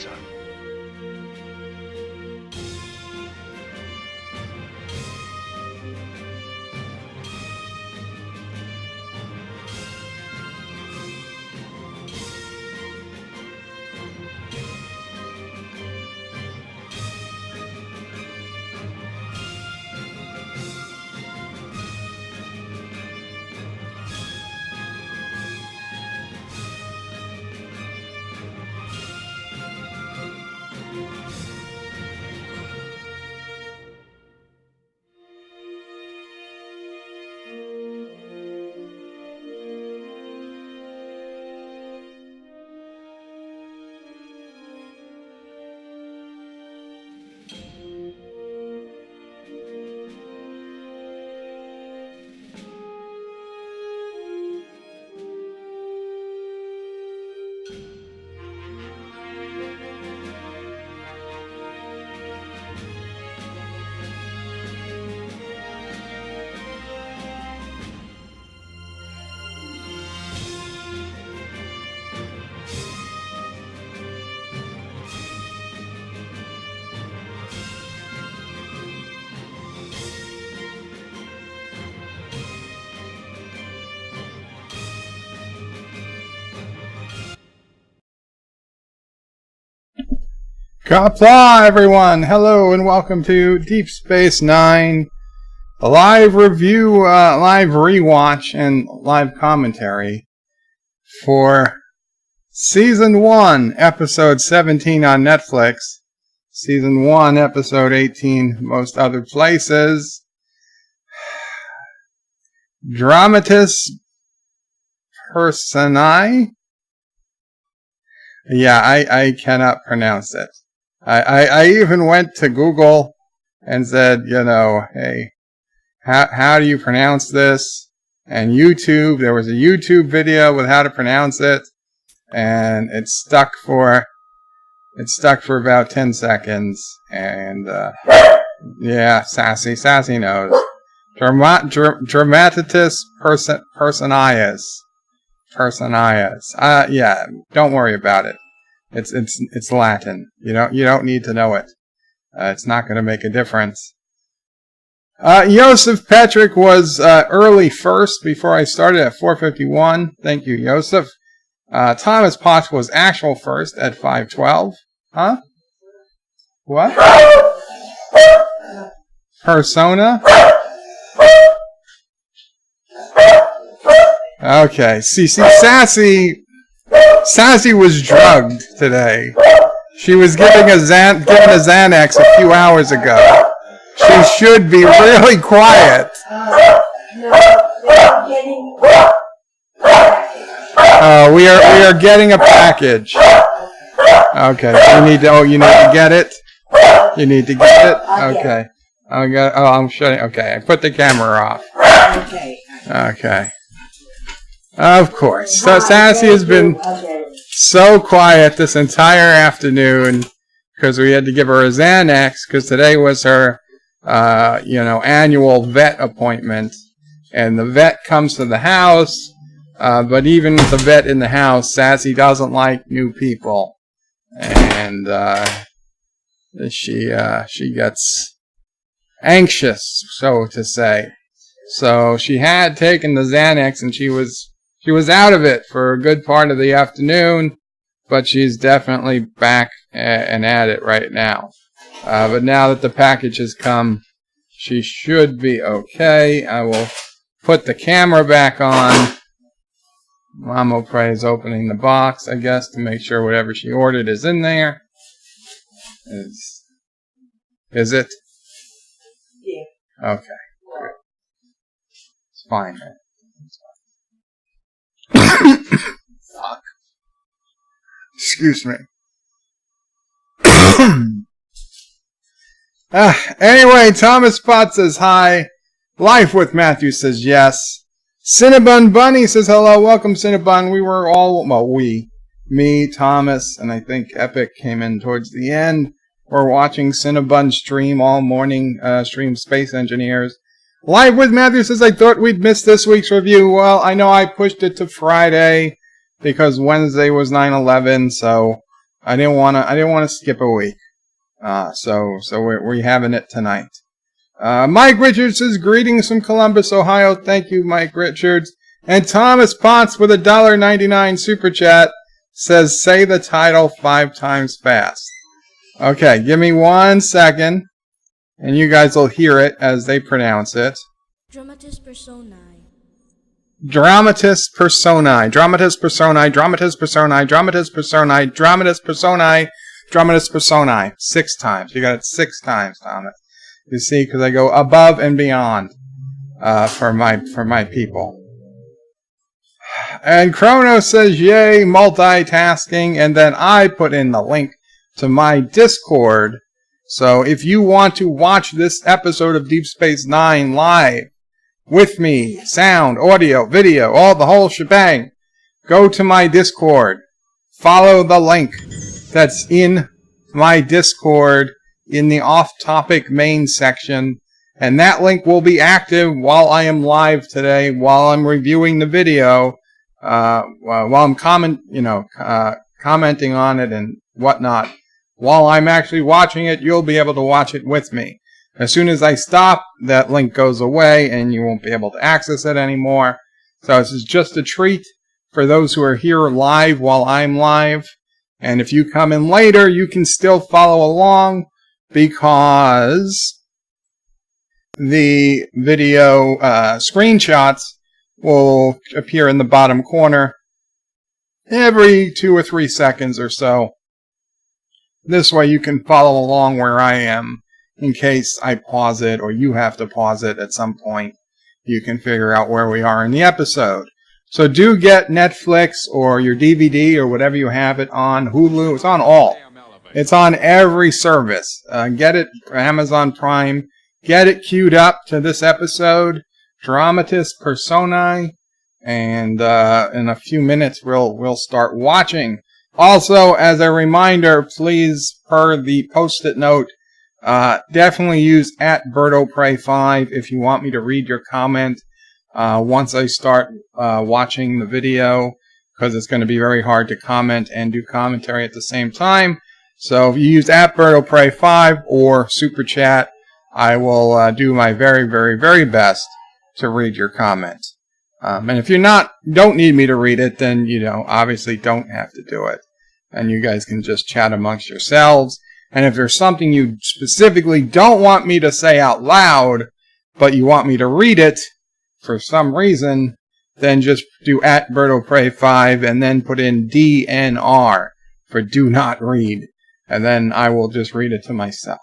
son. Qapla, everyone! Hello and welcome to Deep Space Nine, a live review, live rewatch, and live commentary for Season 1, Episode 17 on Netflix, Season 1, Episode 18, most other places, Dramatis Personae? Yeah, I cannot pronounce it. I even went to Google and said, hey, how do you pronounce this? And YouTube, there was a YouTube video with how to pronounce it, and it stuck for about 10 seconds, and, yeah, Sassy knows. Dramatis Personae. Yeah, don't worry about it. It's Latin. You don't need to know it. It's not going to make a difference. Joseph Patrick was early first before I started at 4:51. Thank you, Joseph. Thomas Potts was actual first at 5:12. Huh? What? Persona? Okay. See, Sassy was drugged today. She was given a Xanax a few hours ago. She should be really quiet. We are getting a package. Okay, you need to get it. You need to get it. Okay. I'm shutting. Okay, I put the camera off. Okay. Of course. So Sassy has been so quiet this entire afternoon because we had to give her a Xanax because today was her, annual vet appointment. And the vet comes to the house, but even with the vet in the house, Sassy doesn't like new people. And she gets anxious, so to say. So she had taken the Xanax and she was out of it for a good part of the afternoon, but she's definitely back and at it right now. But now that the package has come, she should be okay. I will put the camera back on. Mama Prey is opening the box, I guess, to make sure whatever she ordered is in there. Is it? Yeah. Okay. It's fine, man. Fuck. Excuse me. Anyway, Thomas Potts says hi. Life with Matthew says yes. Cinnabon Bunny says hello. Welcome, Cinnabon. We were all, me, Thomas, and I think Epic came in towards the end. We're watching Cinnabon stream all morning, stream Space Engineers. Live with Matthew says, I thought we'd miss this week's review. Well, I know I pushed it to Friday because Wednesday was 9/11, so I didn't want to skip a week. So we're having it tonight. Mike Richards says, greetings from Columbus, Ohio. Thank you, Mike Richards. And Thomas Potts with a $1.99 super chat says, say the title 5 times fast. Okay, give me 1 second, and you guys will hear it as they pronounce it. Dramatis Personae. Dramatis Personae. Dramatis Personae. Dramatis Personae. Dramatis Personae. Dramatis Personae. Dramatis Personae. 6 times. You got it 6 times, Thomas. You see, because I go above and beyond for my people. And Chronos says, yay, multitasking. And then I put in the link to my Discord. So if you want to watch this episode of Deep Space Nine live with me, sound, audio, video, the whole shebang, go to my Discord. Follow the link that's in my Discord in the off-topic main section. And that link will be active while I am live today, while I'm reviewing the video, while I'm commenting on it and whatnot. While I'm actually watching it, you'll be able to watch it with me. As soon as I stop, that link goes away and you won't be able to access it anymore. So this is just a treat for those who are here live while I'm live. And if you come in later, you can still follow along because the video screenshots will appear in the bottom corner every 2 or 3 seconds or so. This way you can follow along where I am in case I pause it or you have to pause it at some point. You can figure out where we are in the episode. So do get Netflix or your DVD or whatever you have it on. Hulu. It's on all. It's on every service. Get it for Amazon Prime. Get it queued up to this episode. Dramatis Personae. And in a few minutes we'll start watching. Also, as a reminder, please, per the post-it note, definitely use @BirdoPray5 if you want me to read your comment once I start watching the video, because it's going to be very hard to comment and do commentary at the same time. So if you use @BirdoPray5 or Super Chat, I will do my very, very, very best to read your comment. And if you don't need me to read it, then, obviously don't have to do it. And you guys can just chat amongst yourselves. And if there's something you specifically don't want me to say out loud, but you want me to read it for some reason, then just do @BirdoPray5 and then put in DNR for do not read. And then I will just read it to myself.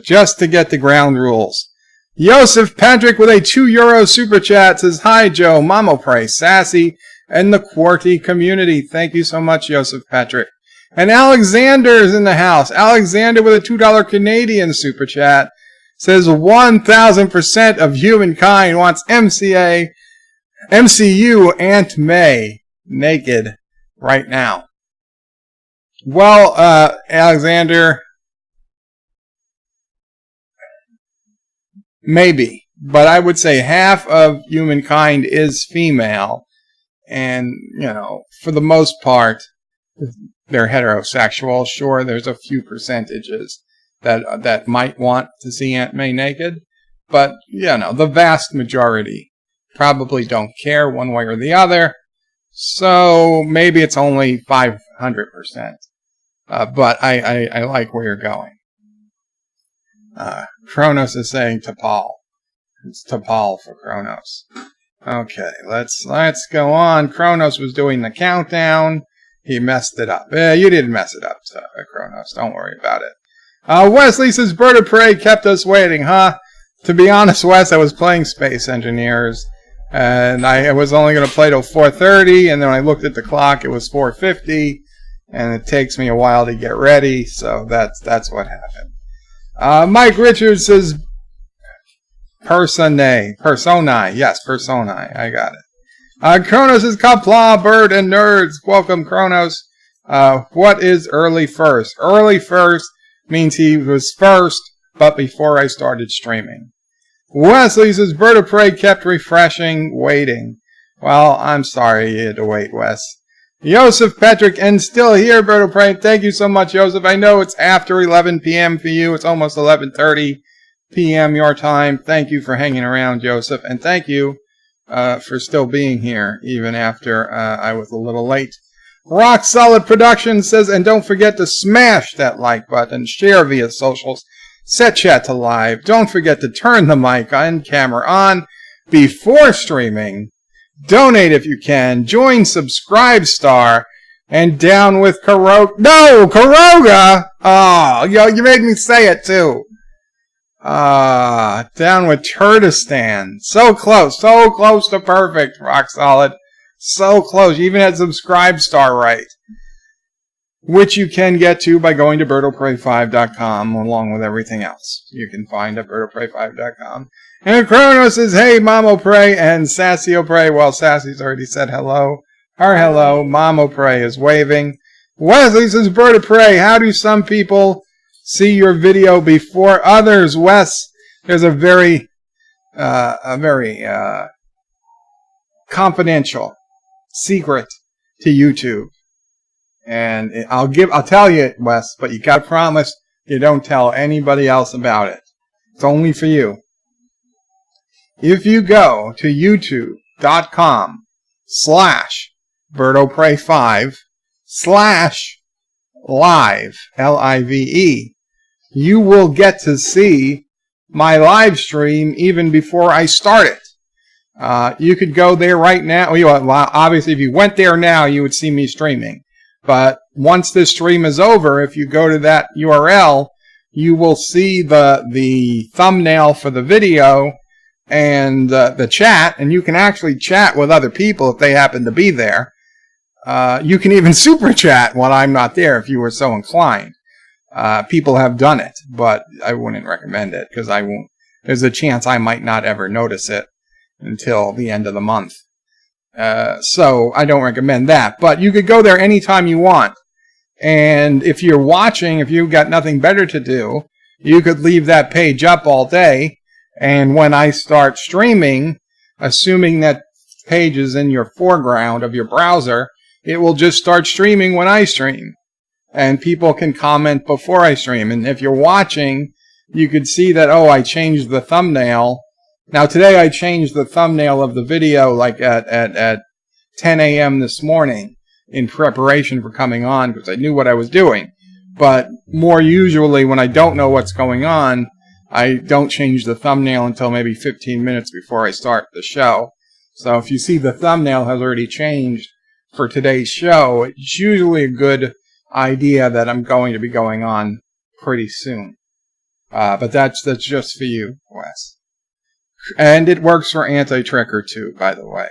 Just to get the ground rules. Joseph Patrick with a €2 super chat says, hi Joe, Mamo Pray, Sassy, and the QWERTY community. Thank you so much, Joseph Patrick. And Alexander is in the house. Alexander with a $2 Canadian super chat says 1,000% of humankind wants MCU Aunt May naked right now. Well, Alexander, maybe, but I would say half of humankind is female, and, for the most part, they're heterosexual. Sure, there's a few percentages that might want to see Aunt May naked, but, the vast majority probably don't care one way or the other, so maybe it's only 500%. But I like where you're going. Kronos is saying T'Pol. It's T'Pol for Kronos. Okay, let's go on. Kronos was doing the countdown. He messed it up. You didn't mess it up, Kronos. Don't worry about it. Wesley says, Bird of Prey kept us waiting, huh? To be honest, Wes, I was playing Space Engineers, and I was only going to play till 4:30, and then I looked at the clock, it was 4:50, and it takes me a while to get ready, so that's what happened. Mike Richards says, Personae. Yes, Personae. I got it. Kronos is Qapla, Bird, and Nerds. Welcome, Kronos. What is early first? Early first means he was first, but before I started streaming. Wesley says, Bird of Prey kept refreshing, waiting. Well, I'm sorry you had to wait, Wes. Joseph Patrick, and still here, Bird of Prey. Thank you so much, Joseph. I know it's after 11 p.m. for you. It's almost 11:30 p.m. your time. Thank you for hanging around, Joseph, and thank you for still being here, even after I was a little late. Rock Solid Productions says, and don't forget to smash that like button, share via socials, set chat to live. Don't forget to turn the mic and camera on before streaming. Donate if you can. Join Subscribe-Star. And down with Karoga. No! Karoga! Oh, you made me say it too. Down with Turtistan. So close to perfect, Rock Solid. So close. You even had Subscribe-Star right. Which you can get to by going to birdofprey5.com along with everything else you can find at birdofprey5.com. And Kronos says, hey, Mamo Prey, and Sassy O'Prey. Well, Sassy's already said hello. Her hello. Mamo Prey is waving. Wesley says, Bird of Prey, how do some people see your video before others? Wes, there's a very confidential secret to YouTube. And I'll tell you, Wes, but you gotta promise you don't tell anybody else about it. It's only for you. If you go to youtube.com/birdofprey5/live, L-I-V-E, you will get to see my live stream even before I start it. You could go there right now. Well, obviously, if you went there now, you would see me streaming. But once this stream is over, if you go to that URL, you will see the thumbnail for the video and the chat, and you can actually chat with other people if they happen to be there. You can even super chat when I'm not there if you were so inclined. People have done it, but I wouldn't recommend it because I won't. There's a chance I might not ever notice it until the end of the month. So I don't recommend that. But you could go there anytime you want. And if you're watching, if you've got nothing better to do, you could leave that page up all day. And when I start streaming, assuming that page is in your foreground of your browser, it will just start streaming when I stream. And people can comment before I stream. And if you're watching, you could see that, oh, I changed the thumbnail. Now, today I changed the thumbnail of the video like at 10 a.m. this morning in preparation for coming on because I knew what I was doing. But more usually when I don't know what's going on, I don't change the thumbnail until maybe 15 minutes before I start the show. So if you see the thumbnail has already changed for today's show, it's usually a good idea that I'm going to be going on pretty soon. But that's just for you, Wes. And it works for Anti-Trekker too, by the way.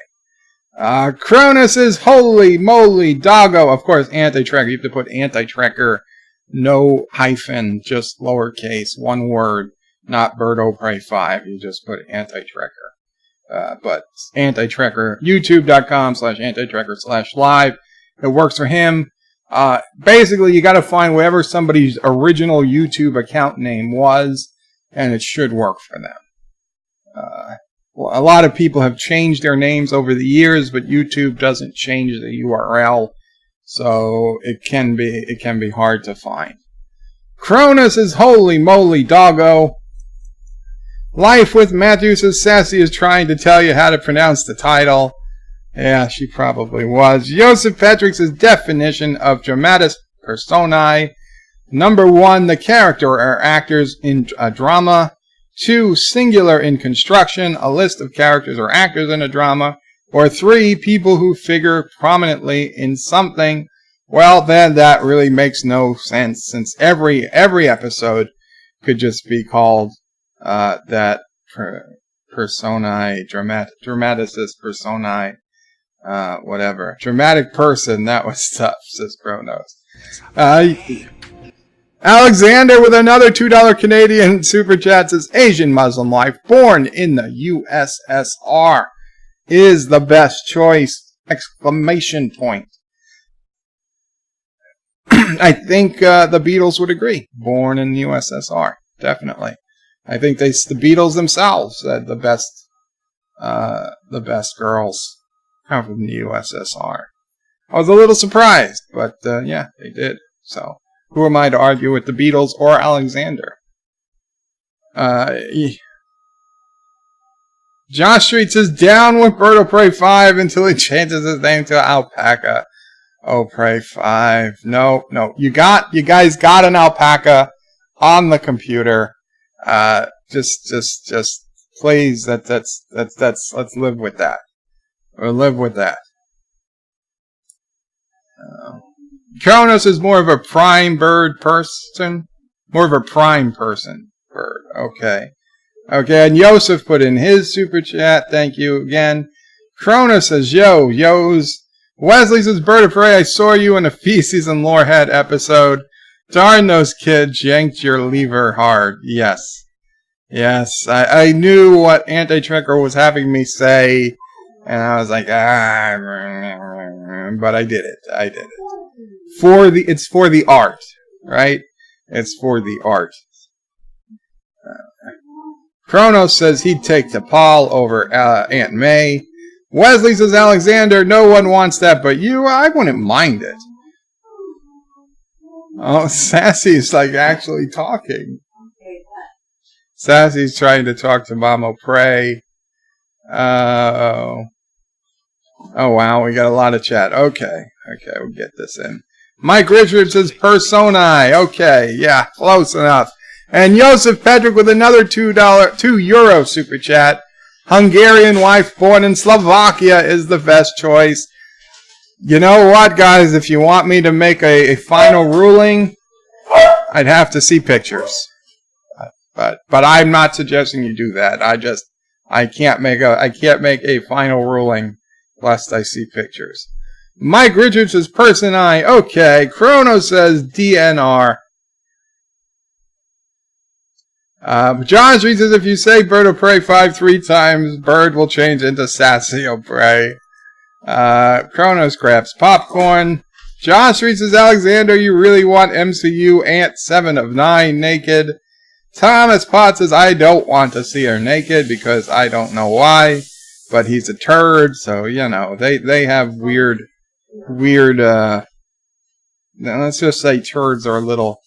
Cronus is holy moly doggo. Of course, Anti-Trekker. You have to put Anti-Trekker, no hyphen, just lowercase, one word, not Bird of Prey 5. You just put Anti-Trekker. But Anti-Trekker, youtube.com/Anti-Trekker/live. It works for him. Basically, you got to find whatever somebody's original YouTube account name was, and it should work for them. Well, a lot of people have changed their names over the years, but YouTube doesn't change the URL, so it can be hard to find. Cronus is holy moly doggo. Life with Matthew says Sassy is trying to tell you how to pronounce the title. Yeah, she probably was. Joseph Patrick says definition of Dramatis Personae. Number 1, the character or actors in a drama. 2, singular in construction, a list of characters or actors in a drama. Or 3, people who figure prominently in something. Well, then that really makes no sense, since every episode could just be called that personae, dramatis personae, whatever. Dramatic person, that was tough, says Kronos. Alexander with another $2 Canadian super chat says, Asian Muslim life born in the USSR is the best choice! Exclamation point. I think the Beatles would agree. Born in the USSR, definitely. I think the Beatles themselves said the best girls come from the USSR. I was a little surprised, but yeah, they did. So, who am I to argue with the Beatles or Alexander? Josh Street says, down with Bird of Prey 5 until he changes his name to Alpaca. Oh, Prey 5. No. You guys got an alpaca on the computer. Just please, let's live with that. Or live with that. Kronos is more of a prime bird person. More of a prime person bird. Okay. Okay, and Yosef put in his super chat. Thank you again. Kronos says, Yo's. Wesley says, Bird of Prey, I saw you in a Feces and Lorehead episode. Darn, those kids yanked your lever hard. Yes. I knew what Anti-Tricker was having me say, and I was like, but I did it. It's for the art, right? It's for the art. Kronos says he'd take T'Pol over Aunt May. Wesley says, Alexander, no one wants that but you. I wouldn't mind it. Oh, Sassy's like actually talking. Sassy's trying to talk to Mama Prey. Oh wow, we got a lot of chat. Okay, we'll get this in. Mike Richards says Personae. Okay, yeah, close enough. And Joseph Pedrick with another €2 super chat. Hungarian wife born in Slovakia is the best choice. You know what, guys? If you want me to make a final ruling, I'd have to see pictures. But I'm not suggesting you do that. I can't make a final ruling lest I see pictures. Mike Richards says Personae. Okay. Chrono says DNR. John Street says if you say Bird of Prey 5 3 times, Bird will change into Sassy O'Prey. Chronos Craps Popcorn. John Street says Alexander, you really want MCU Ant 7 of 9 naked? Thomas Potts says I don't want to see her naked because I don't know why, but he's a turd, so you know they have weird. Let's just say turds are a little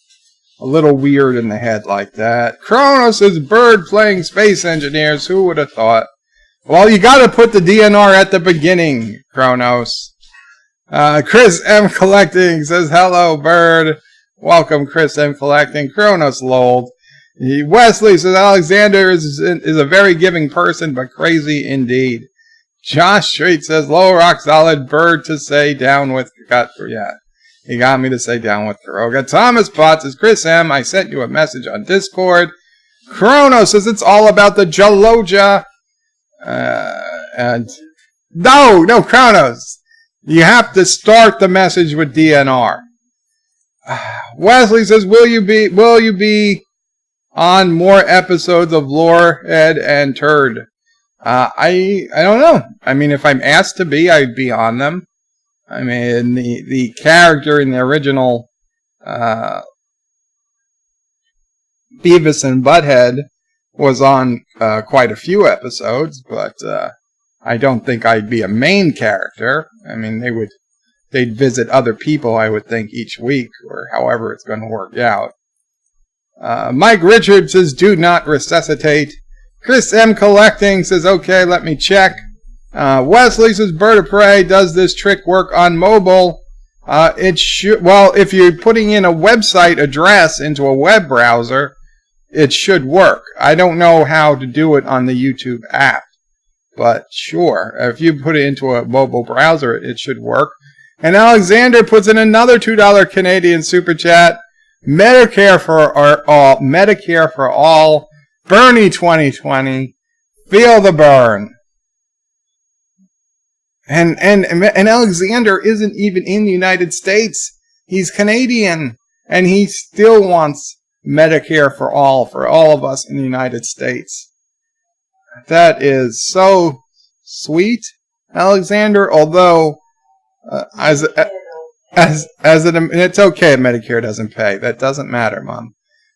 weird in the head like that. Kronos is Bird playing Space Engineers. Who would have thought? Well, you got to put the DNR at the beginning, Kronos. Chris M. Collecting says, hello, Bird. Welcome, Chris M. Collecting. Kronos lolled. Wesley says, Alexander is a very giving person, but crazy indeed. Josh Street says, low rock solid, Bird to say down with... Yeah. He got me to say down with Kuroga. Thomas Potts says, Chris M., I sent you a message on Discord. Chrono says it's all about the Jaloja. And no, Chronos. You have to start the message with DNR. Wesley says, will you be on more episodes of Lorehead and Turd? I don't know. I mean, if I'm asked to be, I'd be on them. I mean, the character in the original Beavis and Butthead was on quite a few episodes, but I don't think I'd be a main character. I mean, they'd visit other people, I would think, each week, or however it's going to work out. Mike Richards says, do not resuscitate. Chris M. Collecting says, okay, let me check. Wesley says, Bird of Prey, does this trick work on mobile? It should. Well, if you're putting in a website address into a web browser, it should work. I don't know how to do it on the YouTube app, but sure, if you put it into a mobile browser, it should work. And Alexander puts in another $2 Canadian super chat. Medicare for all. Bernie 2020. Feel the burn. And Alexander isn't even in the United States. He's Canadian, and he still wants Medicare for all of us in the United States. That is so sweet, Alexander. Although, it's okay if Medicare doesn't pay. That doesn't matter, Mom.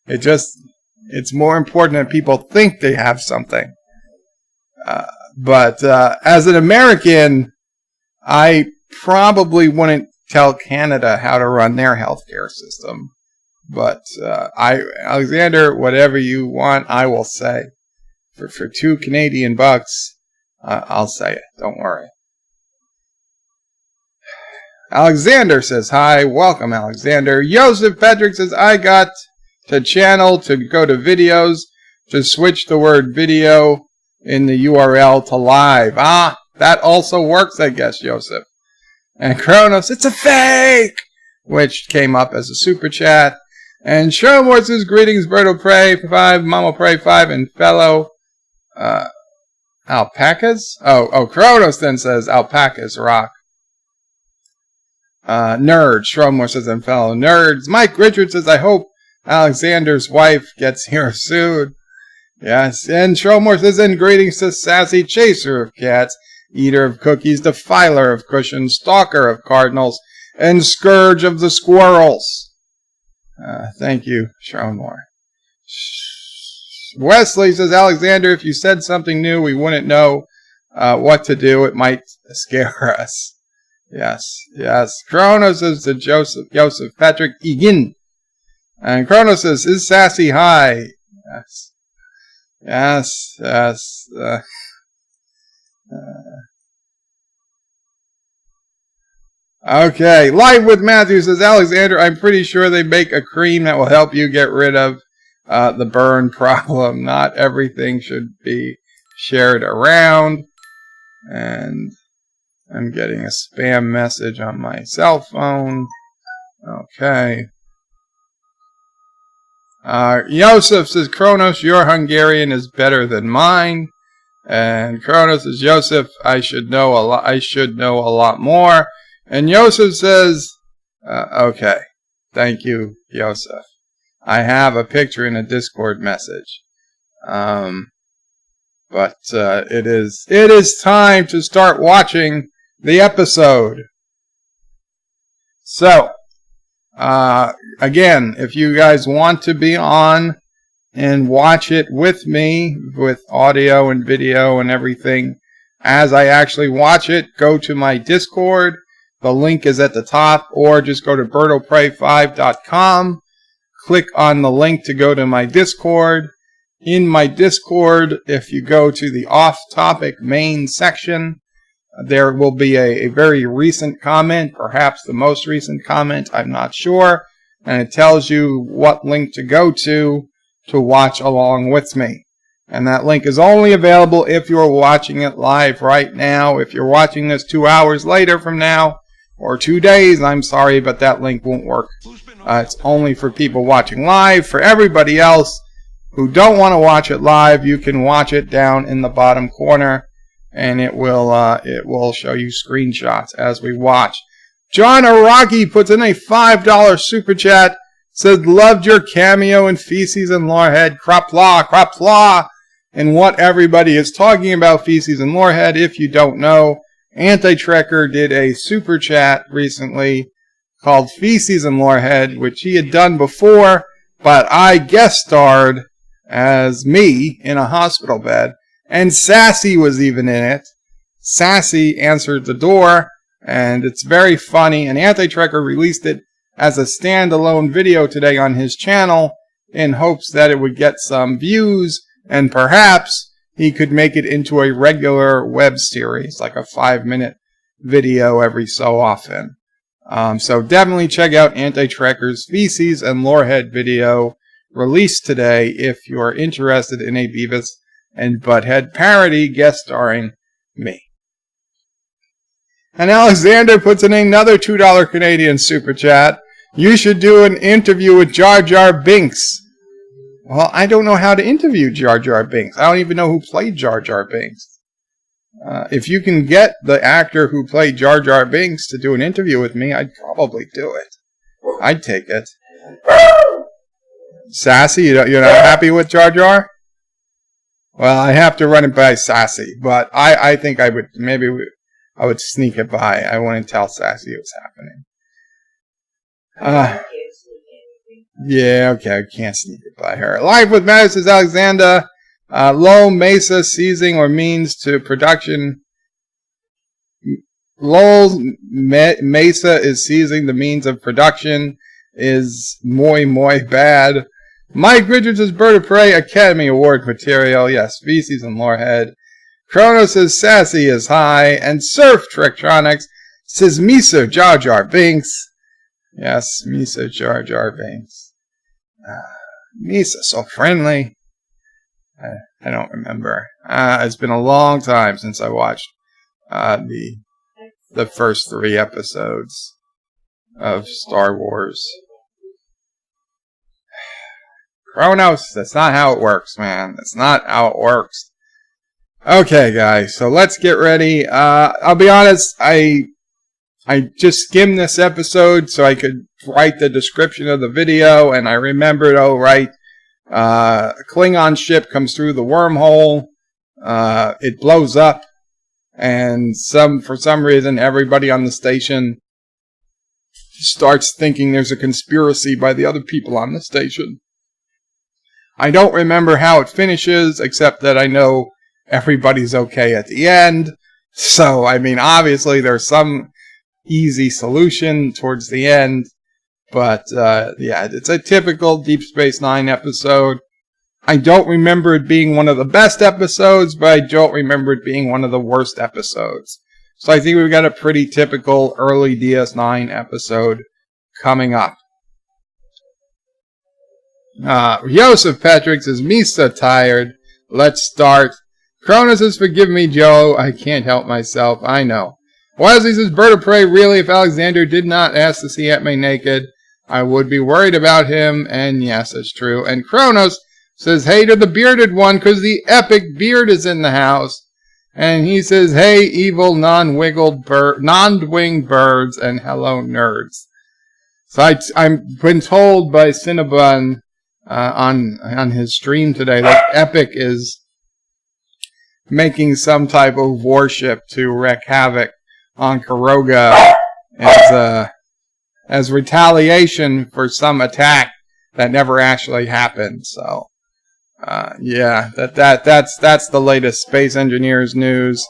It's more important that people think they have something. But as an American, I probably wouldn't tell Canada how to run their healthcare system. But Alexander, whatever you want, I will say. For $2 Canadian bucks, I'll say it. Don't worry. Alexander says hi. Welcome, Alexander. Joseph Patrick says, I got to channel to go to videos. Just switch the word video in the URL to live. Ah, that also works, I guess, Joseph. And Kronos, it's a fake! Which came up as a super chat. And Shermore says, greetings, Bird of Prey 5, Mama Prey 5, and fellow alpacas? Oh, Kronos then says, alpacas rock. Nerd, Shrumore says, and fellow nerds. Mike Richards says, I hope Alexander's wife gets here soon. Yes, and Shrumore says, and greetings to Sassy, chaser of cats, eater of cookies, defiler of cushions, stalker of cardinals, and scourge of the squirrels. Thank you, Shrumore. Wesley says, Alexander, if you said something new, we wouldn't know what to do. It might scare us. Yes. Kronos says to Joseph Patrick Egan. And Kronos says, is Sassy high? Yes. Okay, Live with Matthew says, Alexander, I'm pretty sure they make a cream that will help you get rid of the burn problem. Not everything should be shared around. And I'm getting a spam message on my cell phone. Okay. Joseph says, Kronos, your Hungarian is better than mine. And Kronos says, Joseph, I should know a lot more. And Joseph says, okay, thank you, Joseph. I have a picture in a Discord message. But it is time to start watching the episode. So, again, if you guys want to be on and watch it with me, with audio and video and everything, as I actually watch it, go to my Discord. The link is at the top, or just go to birdofprey5.com. Click on the link to go to my Discord. In my Discord, if you go to the off-topic main section, there will be a very recent comment, perhaps the most recent comment, I'm not sure, and it tells you what link to go to watch along with me. And that link is only available if you're watching it live right now. If you're watching this 2 hours later from now, or 2 days, I'm sorry, but that link won't work. It's only for people watching live. For everybody else who don't want to watch it live, you can watch it down in the bottom corner, and it will show you screenshots as we watch. John Araki puts in a $5 super chat. Said, loved your cameo in Feces and Lorehead. Qapla. And what everybody is talking about Feces and Lorehead, if you don't know, Anti-Trekker did a super chat recently called Feces and Lorehead, which he had done before, but I guest starred as me in a hospital bed, and Sassy was even in it. Sassy answered the door, and it's very funny, and Anti-Trekker released it as a standalone video today on his channel in hopes that it would get some views, and perhaps he could make it into a regular web series, like a 5-minute video every so often. So definitely check out Anti-Trekker's Feces and Lorehead video released today if you're interested in a Beavis and Butthead parody guest starring me. And Alexander puts in another $2 Canadian super chat. You should do an interview with Jar Jar Binks. Well, I don't know how to interview Jar Jar Binks. I don't even know who played Jar Jar Binks. If you can get the actor who played Jar Jar Binks to do an interview with me, I'd probably do it. I'd take it. Sassy, you're not happy with Jar Jar? Well, I have to run it by Sassy, but I think I would sneak it by. I wouldn't tell Sassy what's happening. Yeah, okay, I can't sneak it by her. Live with Matt says Alexander. Low Mesa seizing or means to production Lol, Mesa is seizing the means of production is muy bad. Mike Richards' Bird of Prey Academy Award material. Yes, feces and Lorehead. Kronos says sassy is high. And Surf Trektronics says Misa Jar Jar Binks. Yes, Misa Jar Jar Binks. Misa, so friendly. I don't remember. It's been a long time since I watched the first 3 episodes of Star Wars. Kronos, that's not how it works, man. That's not how it works. Okay, guys, so let's get ready. I'll be honest, I just skimmed this episode so I could write the description of the video, and I remembered, oh, right, a Klingon ship comes through the wormhole, it blows up, and for some reason, everybody on the station starts thinking there's a conspiracy by the other people on the station. I don't remember how it finishes, except that I know everybody's okay at the end. So, I mean, obviously there's some easy solution towards the end. But, yeah, it's a typical Deep Space Nine episode. I don't remember it being one of the best episodes, but I don't remember it being one of the worst episodes. So I think we've got a pretty typical early DS9 episode coming up. Joseph Patrick says, Misa tired. Let's start. Cronus says, forgive me, Joe. I can't help myself. I know. Wesley says, Bird of Prey, really, if Alexander did not ask to see Aunt May naked, I would be worried about him. And yes, that's true. And Kronos says, hey to the bearded one, because the epic beard is in the house. And he says, hey, evil non-winged birds, and hello, nerds. So I've been told by Cinnabon on his stream today that Epic is making some type of warship to wreak havoc on Karoga as retaliation for some attack that never actually happened. So, yeah, that's the latest Space Engineers news.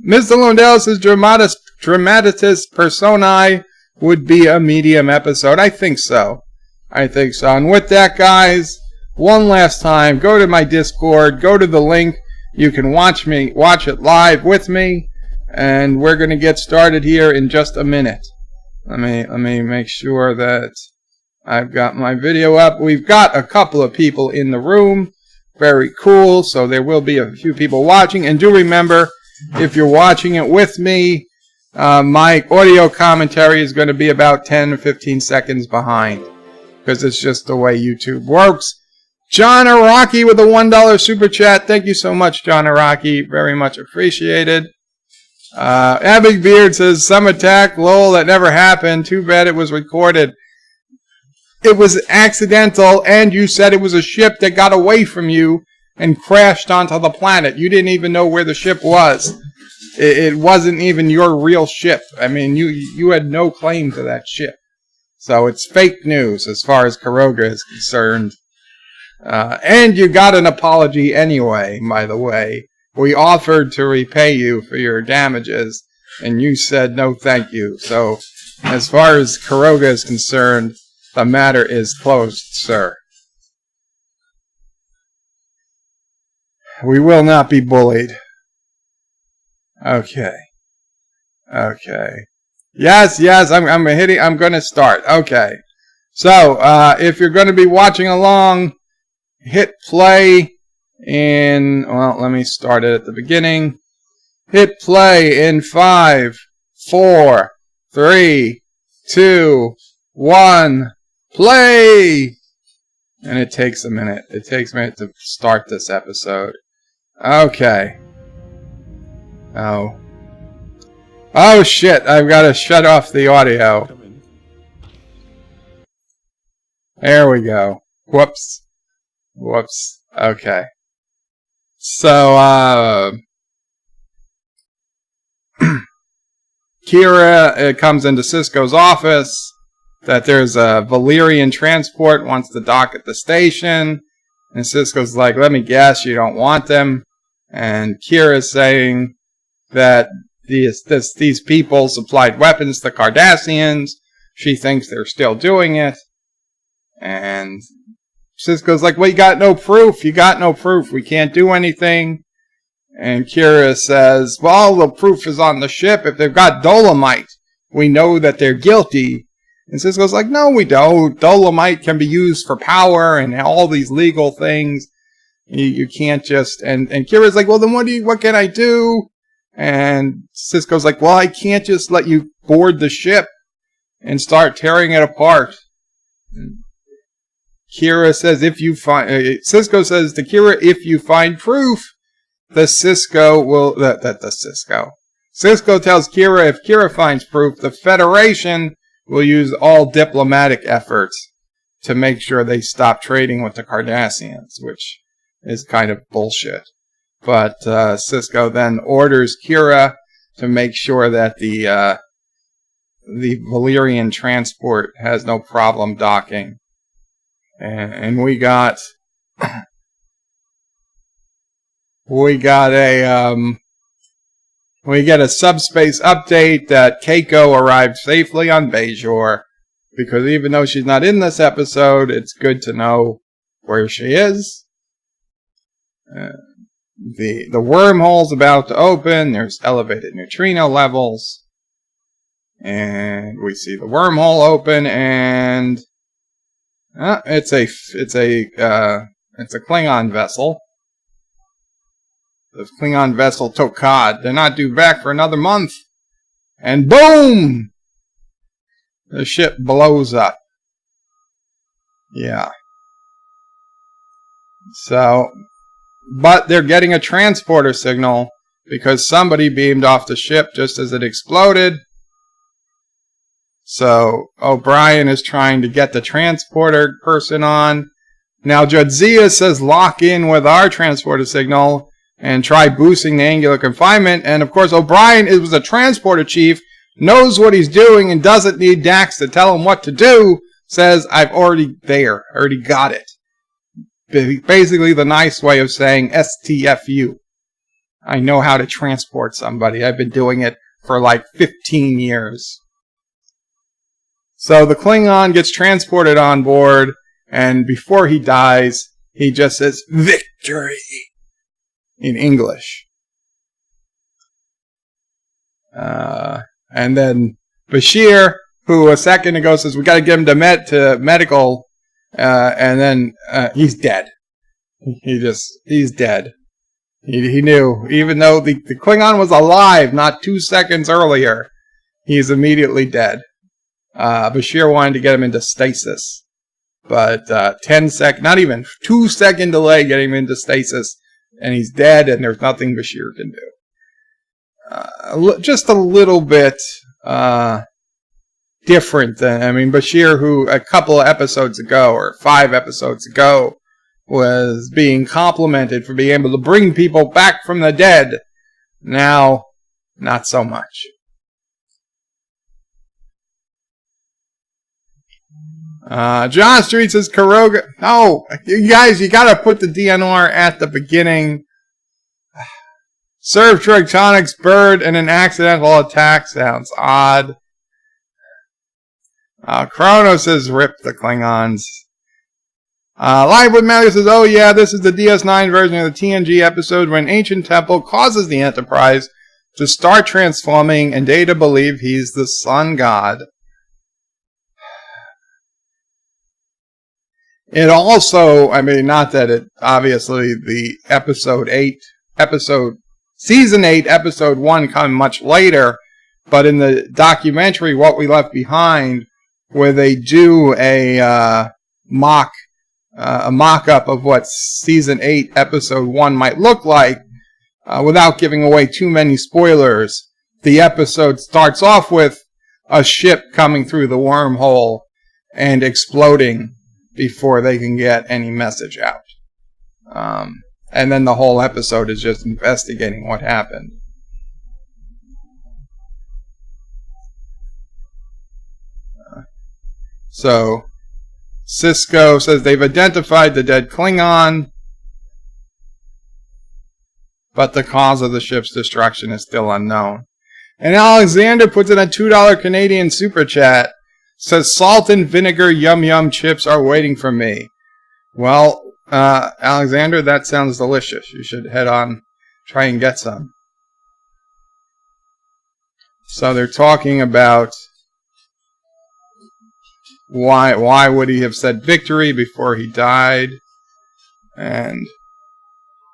Mr. Lundell says Dramatis Personae would be a medium episode. I think so. And with that, guys, one last time, go to my Discord, go to the link. You can watch it live with me, and we're going to get started here in just a minute. Let me make sure that I've got my video up. We've got a couple of people in the room. Very cool. So there will be a few people watching. And do remember, if you're watching it with me, my audio commentary is going to be about 10 or 15 seconds behind, because it's just the way YouTube works. John Araki with a $1 super chat. Thank you so much, John Araki. Very much appreciated. Epic Beard says, some attack, lol, that never happened. Too bad it was recorded. It was accidental, and you said it was a ship that got away from you and crashed onto the planet. You didn't even know where the ship was. It wasn't even your real ship. I mean, you had no claim to that ship. So it's fake news as far as Karoga is concerned. And you got an apology anyway, by the way. We offered to repay you for your damages, and you said no thank you. So, as far as Karoga is concerned, the matter is closed, sir. We will not be bullied. Okay. Yes, I'm going to start. Okay. So, if you're going to be watching along, hit play in, well, let me start it at the beginning. Hit play in 5, 4, 3, 2, 1, play! And it takes a minute. It takes a minute to start this episode. Okay. Oh shit, I've got to shut off the audio. There we go. Whoops. Okay. So, Kira comes into Cisco's office that there's a Valyrian transport wants to dock at the station. And Cisco's like, let me guess, you don't want them. And Kira's saying that these people supplied weapons to Cardassians. She thinks they're still doing it. And Sisko's like, well, you got no proof. You got no proof. We can't do anything. And Kira says, well, the proof is on the ship. If they've got dolomite, we know that they're guilty. And Sisko's like, no, we don't. Dolomite can be used for power and all these legal things. You can't just... And Kira's like, well, then what can I do? And Sisko's like, well, I can't just let you board the ship and start tearing it apart. And Kira says, Sisko says to Kira, if you find proof, Sisko tells Kira, if Kira finds proof, the Federation will use all diplomatic efforts to make sure they stop trading with the Cardassians, which is kind of bullshit. But Sisko then orders Kira to make sure that the Valyrian transport has no problem docking. And we get a subspace update that Keiko arrived safely on Bajor, because even though she's not in this episode, it's good to know where she is. The wormhole's about to open. There's elevated neutrino levels, and we see the wormhole open, and it's a Klingon vessel. The Klingon vessel Tokad. They're not due back for another month. And boom! The ship blows up. Yeah. So, but they're getting a transporter signal because somebody beamed off the ship just as it exploded. So, O'Brien is trying to get the transporter person on. Now, Jadzia says lock in with our transporter signal and try boosting the angular confinement. And, of course, O'Brien was a transporter chief, knows what he's doing, and doesn't need Dax to tell him what to do. Says, I've already got it. Basically the nice way of saying STFU. I know how to transport somebody. I've been doing it for like 15 years. So the Klingon gets transported on board, and before he dies, he just says, victory! In English. And then Bashir, who a second ago says, we gotta get him to medical, and then he's dead. He's dead. He knew, even though the Klingon was alive not 2 seconds earlier, he's immediately dead. Bashir wanted to get him into stasis, but 10-second, not even 2-second delay getting him into stasis, and he's dead, and there's nothing Bashir can do. Just a little bit different than, Bashir, who a couple of episodes ago, or 5 episodes ago, was being complimented for being able to bring people back from the dead. Now, not so much. John Street says, Kuroga. No, you guys, you gotta put the DNR at the beginning. Serve Trictonics bird and an accidental attack sounds odd. Kronos says, rip the Klingons. Live with Mally says, oh yeah, this is the DS9 version of the TNG episode when Ancient Temple causes the Enterprise to start transforming and Data believe he's the sun god. It also, not that it, obviously, the Season 8, Episode 1 come much later, but in the documentary, What We Left Behind, where they do a mock-up of what Season 8, Episode 1 might look like, without giving away too many spoilers, the episode starts off with a ship coming through the wormhole and exploding before they can get any message out. And then the whole episode is just investigating what happened. So, Sisko says they've identified the dead Klingon, but the cause of the ship's destruction is still unknown. And Alexander puts in a $2 Canadian super chat. Says, salt and vinegar yum yum chips are waiting for me. Well, Alexander, that sounds delicious. You should head on, try and get some. So they're talking about why would he have said victory before he died. And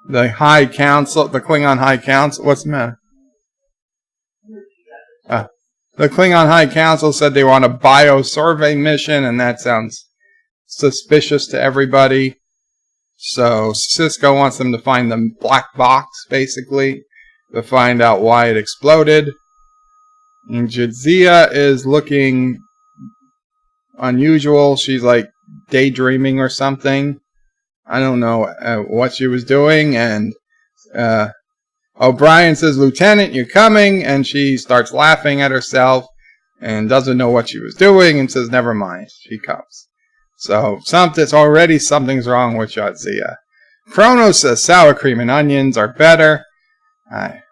the High Council, the Klingon High Council, what's the matter? The Klingon High Council said they want a bio-survey mission, and that sounds suspicious to everybody. So Sisko wants them to find the black box, basically, to find out why it exploded. And Jadzia is looking unusual. She's like daydreaming or something. I don't know what she was doing, and O'Brien says, Lieutenant, you're coming, and she starts laughing at herself and doesn't know what she was doing and says, never mind, she comes. So something's wrong with Jadzia. Kronos says sour cream and onions are better. I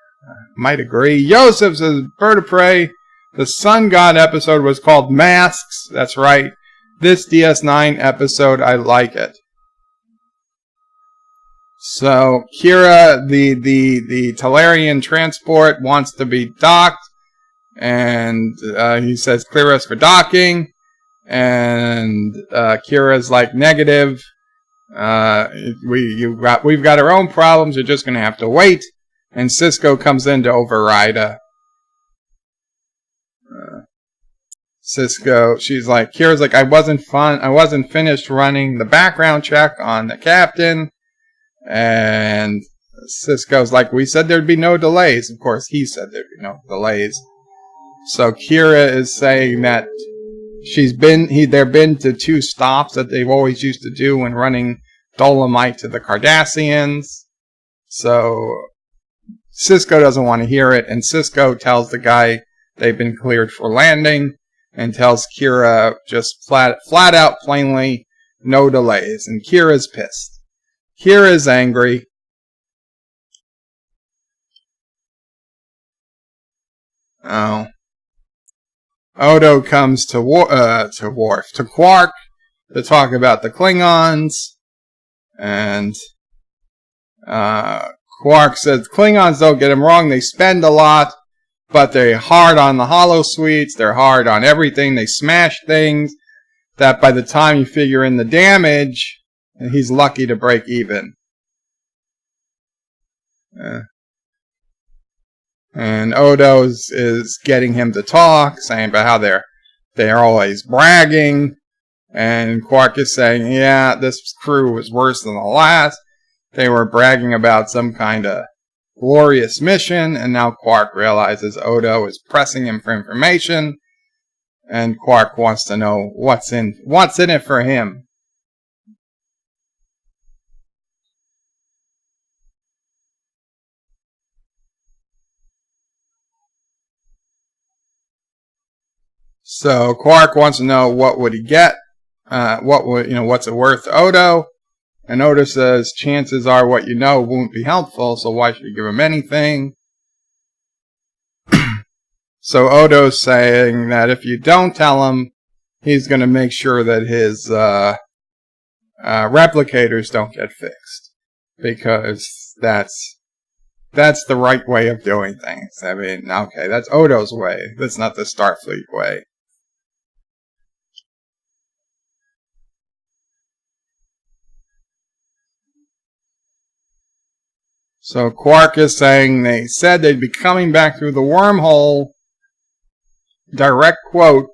might agree. Yosef says, Bird of Prey, the Sun God episode was called Masks. That's right. This DS9 episode, I like it. So Kira, the Talarian transport, wants to be docked, and he says clear us for docking, and Kira's like negative. We've got our own problems. You're just gonna have to wait. And Sisko comes in to override Sisko. Kira's like, I wasn't finished running the background check on the captain. And Sisko's like, we said there'd be no delays. Of course, he said there'd be no delays. So Kira is saying that they've been to 2 stops that they've always used to do when running Dolomite to the Cardassians. So Sisko doesn't want to hear it, and Sisko tells the guy they've been cleared for landing, and tells Kira just flat out plainly, no delays. And Kira's pissed. Kira's angry. Oh. Odo comes to Quark to talk about the Klingons. And Quark says, Klingons, don't get them wrong, they spend a lot, but they're hard on the holosuites, they're hard on everything, they smash things, that by the time you figure in the damage, he's lucky to break even. And Odo is getting him to talk, saying about how they're always bragging. And Quark is saying, yeah, this crew was worse than the last. They were bragging about some kind of glorious mission, and now Quark realizes Odo is pressing him for information, and Quark wants to know what's in it for him. So Quark wants to know what would he get, what's it worth to Odo, and Odo says chances are what you know won't be helpful, so why should you give him anything? So Odo's saying that if you don't tell him, he's going to make sure that his replicators don't get fixed, because that's the right way of doing things. I mean, okay, that's Odo's way. That's not the Starfleet way. So Quark is saying they said they'd be coming back through the wormhole, direct quote,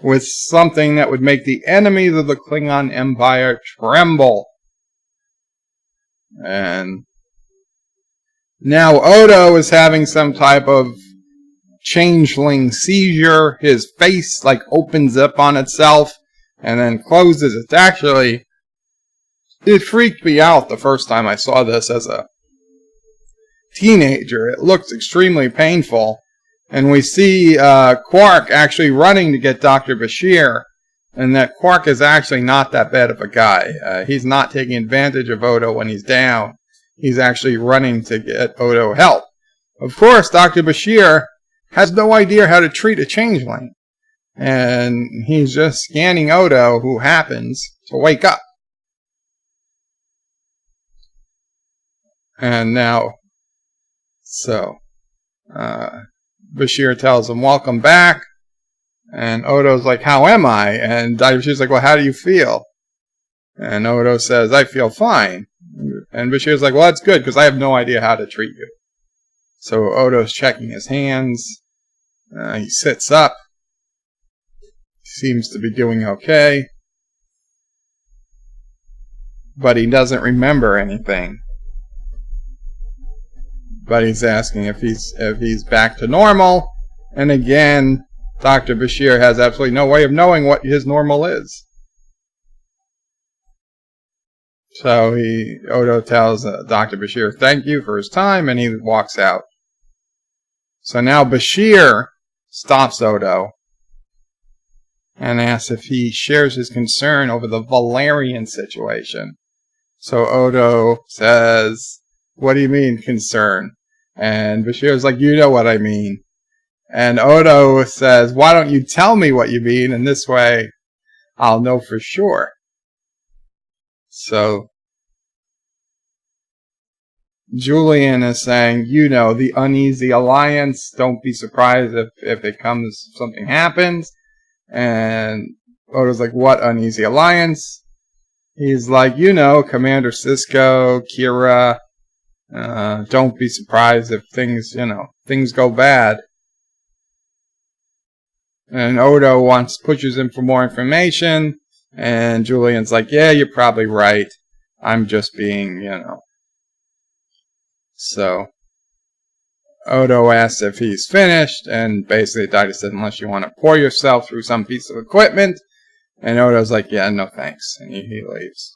with something that would make the enemies of the Klingon Empire tremble. And now Odo is having some type of changeling seizure. His face opens up on itself and then closes. It freaked me out the first time I saw this as a teenager. It looks extremely painful. And we see Quark actually running to get Dr. Bashir, and that Quark is actually not that bad of a guy. He's not taking advantage of Odo when he's down. He's actually running to get Odo help. Of course, Dr. Bashir has no idea how to treat a changeling. And he's just scanning Odo, who happens to wake up. And now, Bashir tells him, welcome back. And Odo's like, how am I? And Bashir's like, well, how do you feel? And Odo says, I feel fine. And Bashir's like, well, that's good, because I have no idea how to treat you. So Odo's checking his hands. He sits up. Seems to be doing okay. But he doesn't remember anything. But he's asking if he's back to normal. And again, Dr. Bashir has absolutely no way of knowing what his normal is. So Odo tells Dr. Bashir thank you for his time, and he walks out. So now Bashir stops Odo and asks if he shares his concern over the Valerian situation. So Odo says, what do you mean, concern? And Bashir's like, you know what I mean. And Odo says, why don't you tell me what you mean, and this way I'll know for sure. So Julian is saying, the uneasy alliance, don't be surprised if it comes, something happens. And Odo's like, what uneasy alliance? He's like, Commander Sisko, Kira, don't be surprised if things go bad. And Odo pushes him for more information, and Julian's like, yeah, you're probably right. I'm just being, So Odo asks if he's finished, and basically Data said, unless you want to pour yourself through some piece of equipment. And Odo's like, yeah, no thanks. And he leaves.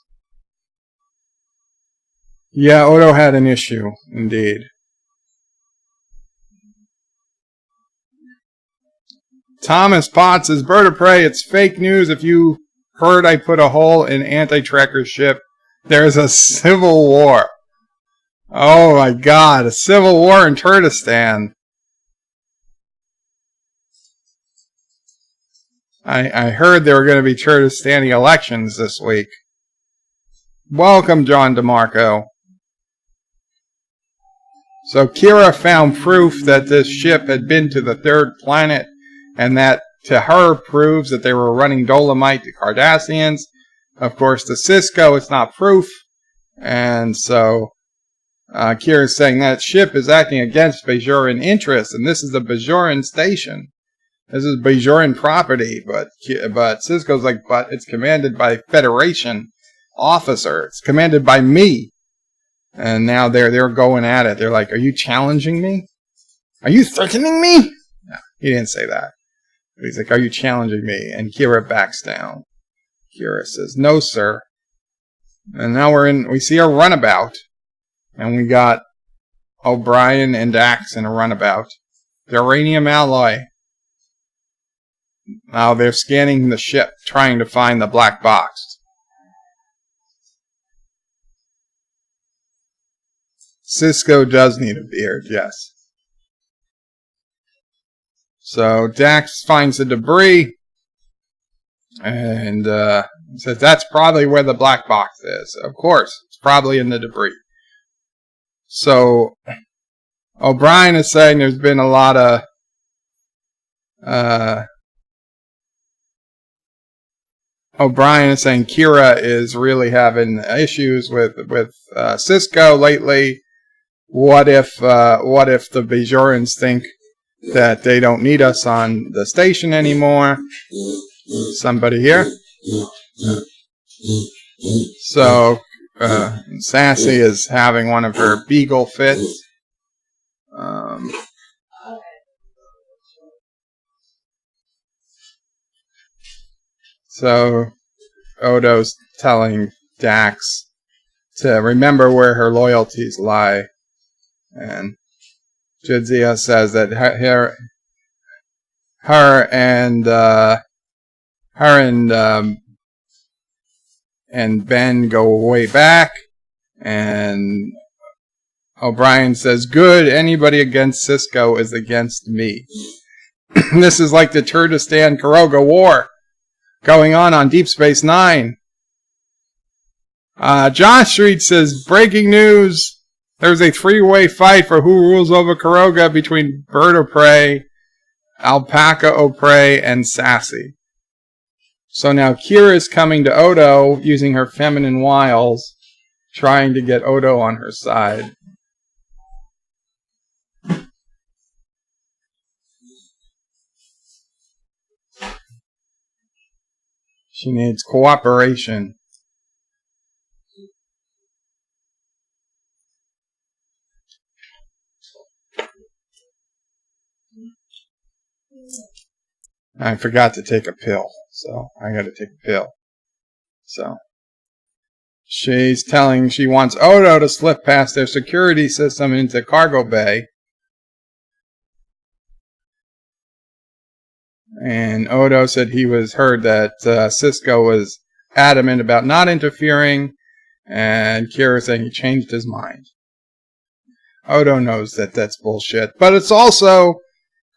Yeah, Odo had an issue, indeed. Thomas Potts says, Bird of Prey, it's fake news. If you heard I put a hole in anti-tracker's ship, there's a civil war. Oh my god, a civil war in Kurdistan. I heard there were going to be Kurdistani elections this week. Welcome, John DeMarco. So Kira found proof that this ship had been to the third planet, and that to her proves that they were running Dolomite to Cardassians. Of course, to Sisko, it's not proof. And so Kira is saying that ship is acting against Bajoran interests, and this is a Bajoran station. This is Bajoran property, but Sisko's like, but it's commanded by Federation officer. It's commanded by me. And now they're going at it. They're like, are you challenging me? Are you threatening me? No, he didn't say that. But he's like, are you challenging me? And Kira backs down. Kira says, no, sir. And now we see a runabout. And we got O'Brien and Dax in a runabout. The uranium alloy. Now they're scanning the ship, trying to find the black box. Sisko does need a beard, yes. So Dax finds the debris and says that's probably where the black box is. Of course, it's probably in the debris. So O'Brien is saying there's been a lot of O'Brien is saying Kira is really having issues with Sisko lately. What if the Bajorans think that they don't need us on the station anymore? Somebody here? So Sassy is having one of her beagle fits. So Odo's telling Dax to remember where her loyalties lie. And Jadzia says that her and Ben go way back, and O'Brien says, good, anybody against Cisco is against me. This is like the Kurdistan-Karoga war going on Deep Space Nine. John Street says, breaking news, there's a three-way fight for who rules over Karoga between Bird of Prey, Alpaca O'Prey, and Sassy. So now Kira is coming to Odo using her feminine wiles, trying to get Odo on her side. She needs cooperation. I forgot to take a pill, so I gotta take a pill. So she's telling she wants Odo to slip past their security system into cargo bay. And Odo said he was heard that Cisco was adamant about not interfering, and Kira saying he changed his mind. Odo knows that that's bullshit, but it's also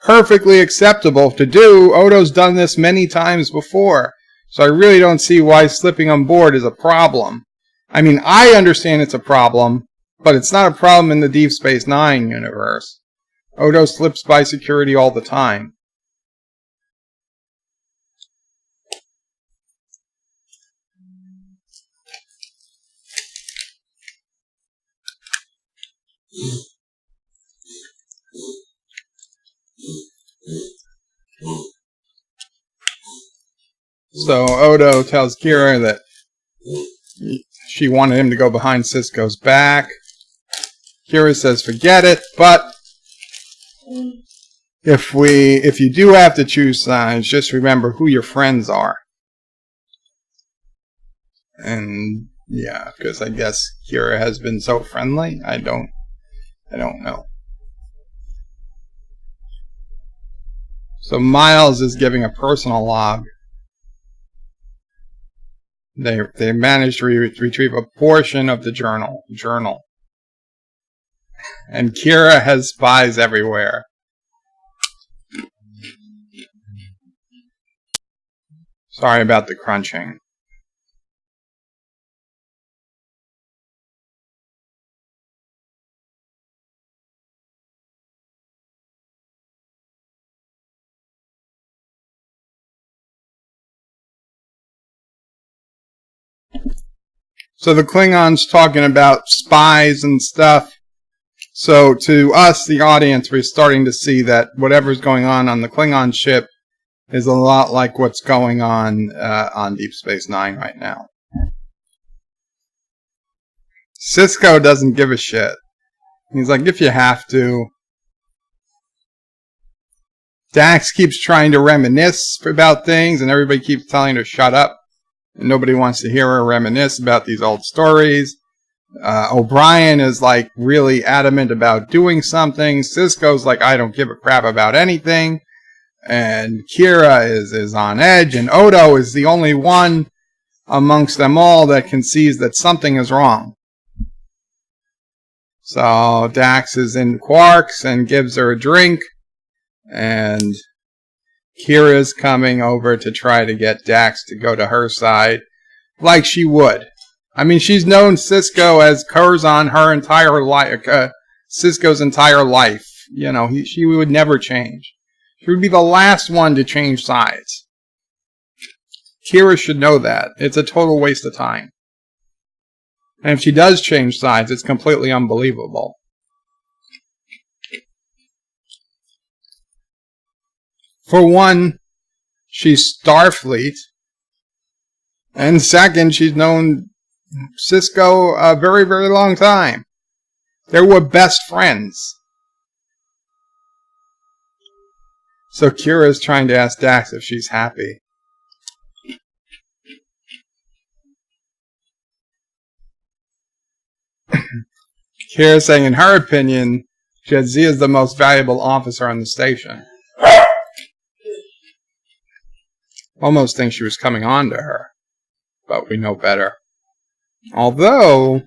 perfectly acceptable to do. Odo's done this many times before, so I really don't see why slipping on board is a problem. I mean, I understand it's a problem, but it's not a problem in the Deep Space Nine universe. Odo slips by security all the time. So Odo tells Kira that she wanted him to go behind Cisco's back. Kira says forget it, but if you do have to choose sides, just remember who your friends are. And yeah, because I guess Kira has been so friendly. I don't know. So Miles is giving a personal log. They managed to retrieve a portion of the journal. And Kira has spies everywhere. Sorry about the crunching. So the Klingons talking about spies and stuff. So to us, the audience, we're starting to see that whatever's going on the Klingon ship is a lot like what's going on Deep Space Nine right now. Cisco doesn't give a shit. He's like, if you have to. Dax keeps trying to reminisce about things, and everybody keeps telling her to shut up. And nobody wants to hear her reminisce about these old stories. O'Brien is like really adamant about doing something. Cisco's like, I don't give a crap about anything. And Kira is on edge. And Odo is the only one amongst them all that concedes that something is wrong. So Dax is in Quarks and gives her a drink. And Kira's coming over to try to get Dax to go to her side, like she would. I mean, she's known Cisco as Curzon her entire life, Cisco's entire life. You know, she would never change. She would be the last one to change sides. Kira should know that. It's a total waste of time. And if she does change sides, it's completely unbelievable. For one, she's Starfleet. And second, she's known Cisco a very, very long time. They were best friends. So Kira's trying to ask Dax if she's happy. Kira's saying, in her opinion, Jadzia is the most valuable officer on the station. Almost think she was coming on to her, but we know better. Although,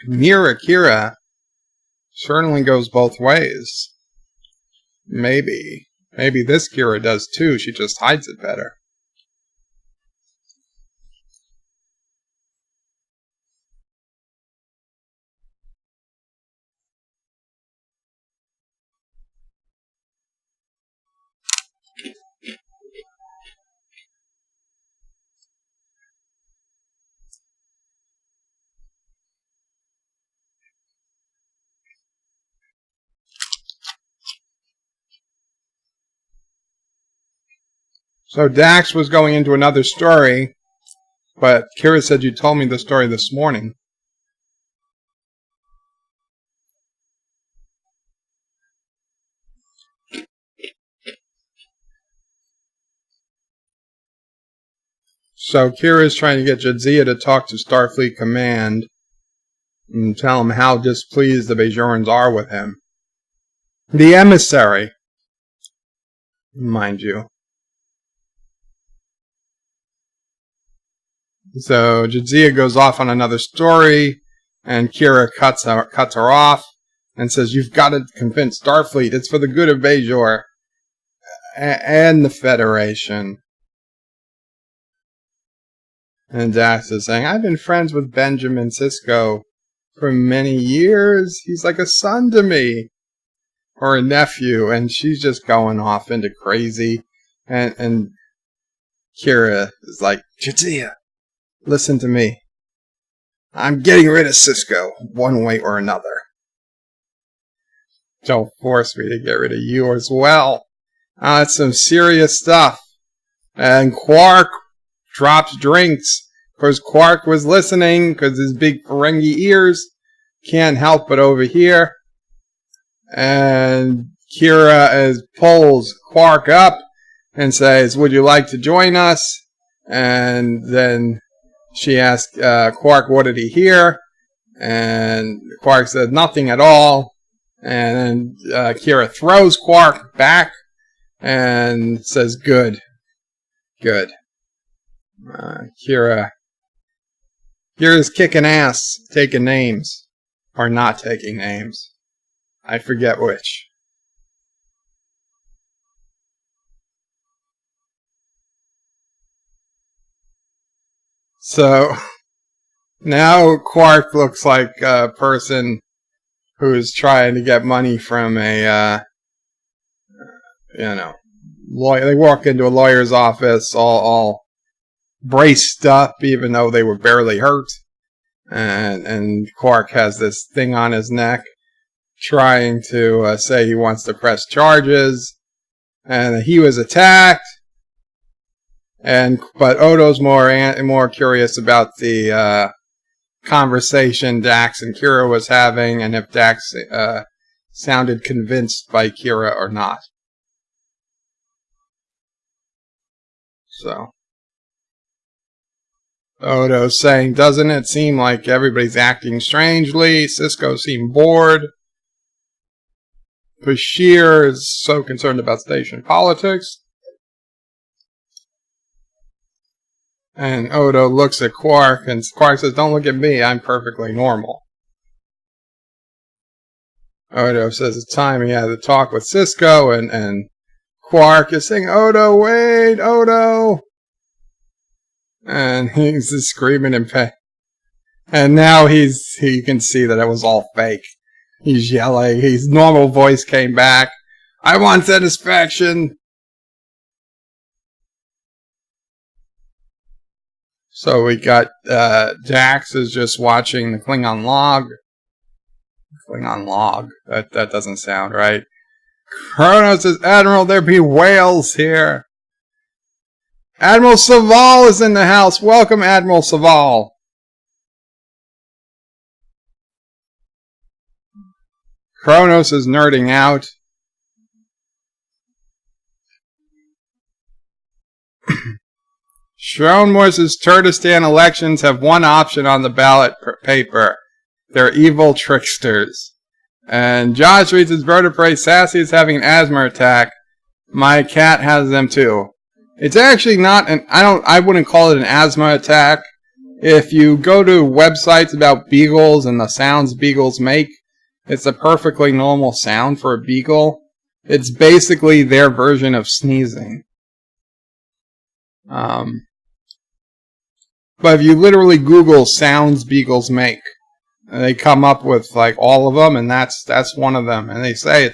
near Kira, Certainly goes both ways. Maybe. Maybe this Kira does too, she just hides it better. So Dax was going into another story, but Kira said you told me the story this morning. So Kira is trying to get Jadzia to talk to Starfleet Command and tell him how displeased the Bajorans are with him. The emissary, mind you. So Jadzia goes off on another story, and Kira cuts her off and says, "You've got to convince Starfleet. It's for the good of Bajor and the Federation." And Dax is saying, "I've been friends with Benjamin Sisko for many years. He's like a son to me, or a nephew." And she's just going off into crazy. And Kira is like, "Jadzia, listen to me. I'm getting rid of Sisko one way or another. Don't force me to get rid of you as well. It's some serious stuff." And Quark drops drinks. Of course, Quark was listening because his big Ferengi ears can't help but overhear. And Kira pulls Quark up and says, "Would you like to join us?" And then she asked Quark, what did he hear? And Quark said nothing at all. And then Kira throws Quark back and says, "Good. Good." Kira's kicking ass, taking names. Or not taking names. I forget which. So now Quark looks like a person who's trying to get money from a, lawyer. They walk into a lawyer's office all braced up, even though they were barely hurt. And Quark has this thing on his neck, trying to say he wants to press charges, and he was attacked. But Odo's more curious about the conversation Dax and Kira was having, and if Dax sounded convinced by Kira or not. So Odo's saying, "Doesn't it seem like everybody's acting strangely? Sisko seemed bored. Bashir is so concerned about station politics." And Odo looks at Quark, and Quark says, "Don't look at me, I'm perfectly normal." Odo says it's time he had to talk with Sisko, and Quark is saying, "Odo, wait, Odo!" And he's just screaming in pain. And now you can see that it was all fake. He's yelling, his normal voice came back. "I want satisfaction!" So we got, Dax is just watching the Klingon log. Klingon log? That doesn't sound right. Kronos says, "Admiral, there be whales here." Admiral Saval is in the house. Welcome, Admiral Saval. Kronos is nerding out. Schronmor's Turkestan elections have one option on the ballot paper. They're evil tricksters. And Josh reads his vertebrae. Sassy is having an asthma attack. My cat has them too. It's actually not I wouldn't call it an asthma attack. If you go to websites about beagles and the sounds beagles make, It's a perfectly normal sound for a beagle. It's basically their version of sneezing. But if you literally Google sounds beagles make, they come up with like all of them, and that's one of them. And they say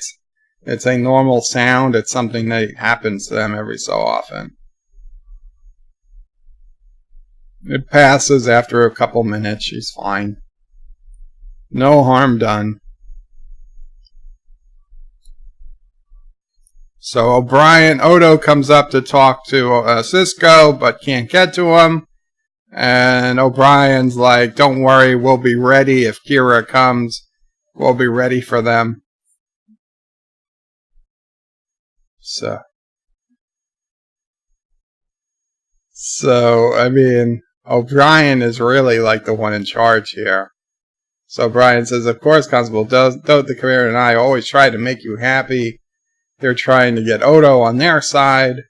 it's a normal sound. It's something that happens to them every so often. It passes after a couple minutes. She's fine. No harm done. So Odo comes up to talk to Cisco, but can't get to him. And O'Brien's like, don't worry, we'll be ready if Kira comes. We'll be ready for them. So I mean, O'Brien is really like the one in charge here. So O'Brien says, of course, Constable, Dote the Commander and I always try to make you happy. They're trying to get Odo on their side.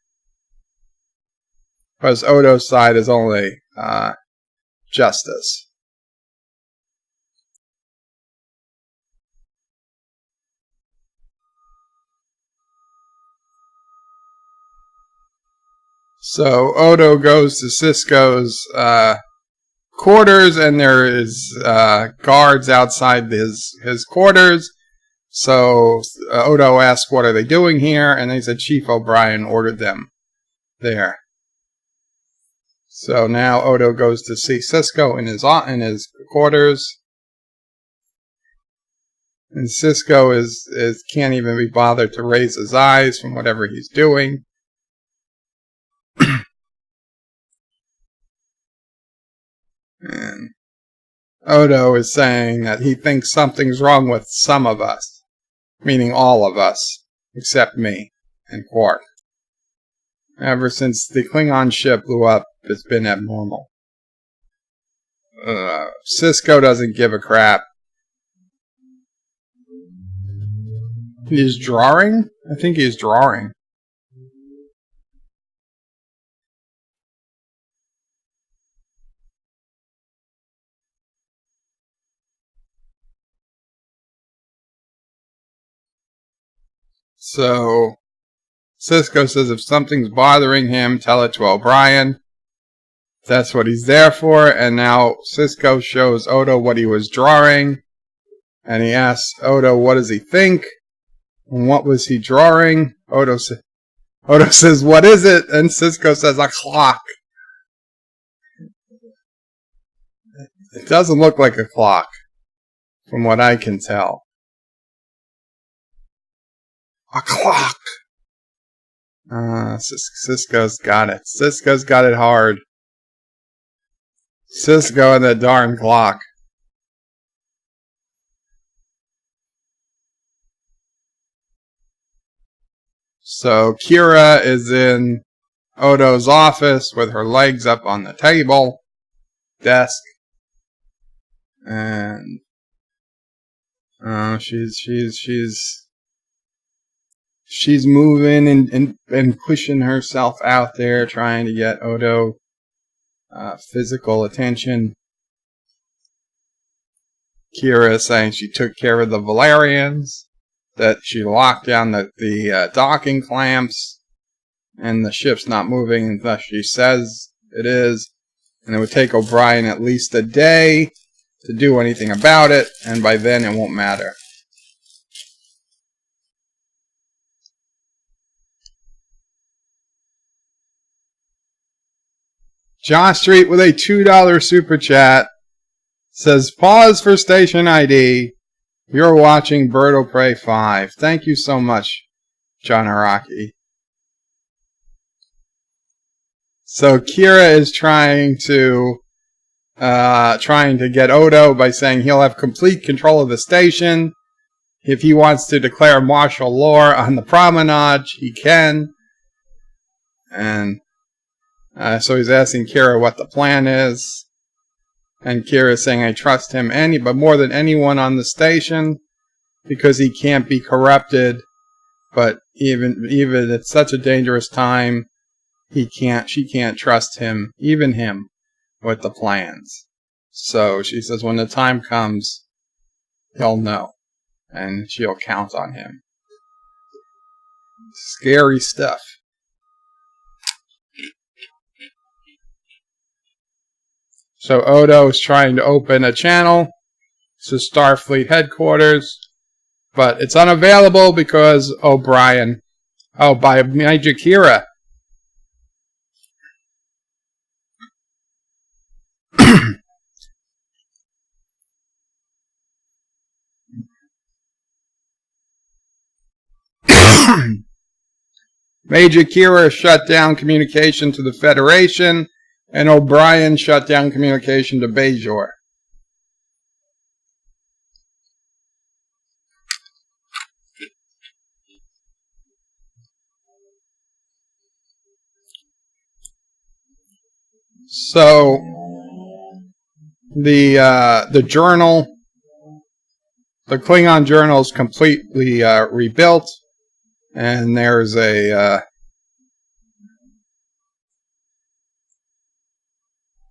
Because Odo's side is only justice. So Odo goes to Cisco's quarters, and there is guards outside his quarters. So Odo asks, what are they doing here? And they said Chief O'Brien ordered them there. So now Odo goes to see Cisco in his quarters. And Cisco can't even be bothered to raise his eyes from whatever he's doing. And Odo is saying that he thinks something's wrong with some of us. Meaning all of us, except me and Quark. Ever since the Klingon ship blew up, it's been abnormal. Cisco doesn't give a crap. He's drawing? I think he's drawing. So Cisco says if something's bothering him, tell it to O'Brien. That's what he's there for. And now Cisco shows Odo what he was drawing. And he asks Odo, what does he think? And what was he drawing? Odo says, what is it? And Cisco says, a clock. It doesn't look like a clock, from what I can tell. A clock! Cisco's got it. Cisco's got it hard. Cisco and the darn clock. So Kira is in Odo's office with her legs up on the desk. And she's moving and pushing herself out there, trying to get Odo physical attention. Kira is saying she took care of the Valerians, that she locked down the docking clamps, and the ship's not moving, thus she says it is. And it would take O'Brien at least a day to do anything about it, and by then it won't matter. John Street with a $2 super chat says, pause for station ID. You're watching Bird of Prey 5. Thank you so much, John Araki. So Kira is trying to get Odo by saying he'll have complete control of the station. If he wants to declare martial law on the promenade, he can. And so he's asking Kira what the plan is. And Kira is saying, I trust him but more than anyone on the station, because he can't be corrupted. But even at such a dangerous time, she can't trust him, even him, with the plans. So she says when the time comes, he'll know. and she'll count on him. Scary stuff. So Odo is trying to open a channel to Starfleet headquarters, but it's unavailable because O'Brien. Oh, by Major Kira. Major Kira shut down communication to the Federation, and O'Brien shut down communication to Bajor. So the journal, the Klingon journal, is completely rebuilt, and there's a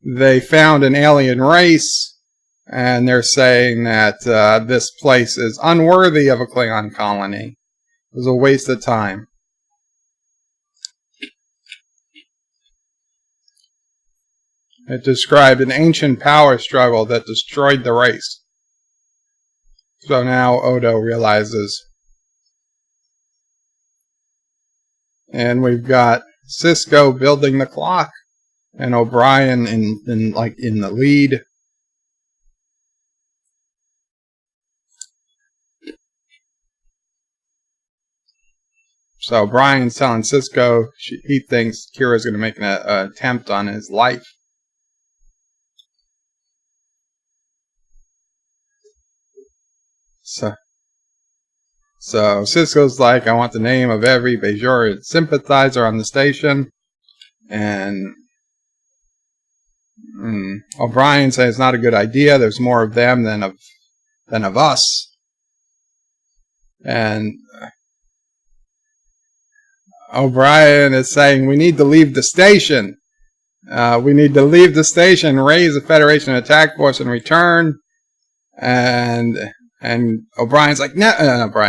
they found an alien race, and they're saying that this place is unworthy of a Klingon colony. It was a waste of time. It described an ancient power struggle that destroyed the race. So now Odo realizes. And we've got Cisco building the clock, and O'Brien in the lead. So O'Brien's telling Cisco he thinks Kira's going to make an attempt on his life. So Cisco's like, I want the name of every Bajoran sympathizer on the station. And O'Brien says it's not a good idea. There's more of them than of us. And O'Brien is saying we need to leave the station. We need to leave the station, raise a Federation attack force, and return. And O'Brien's like,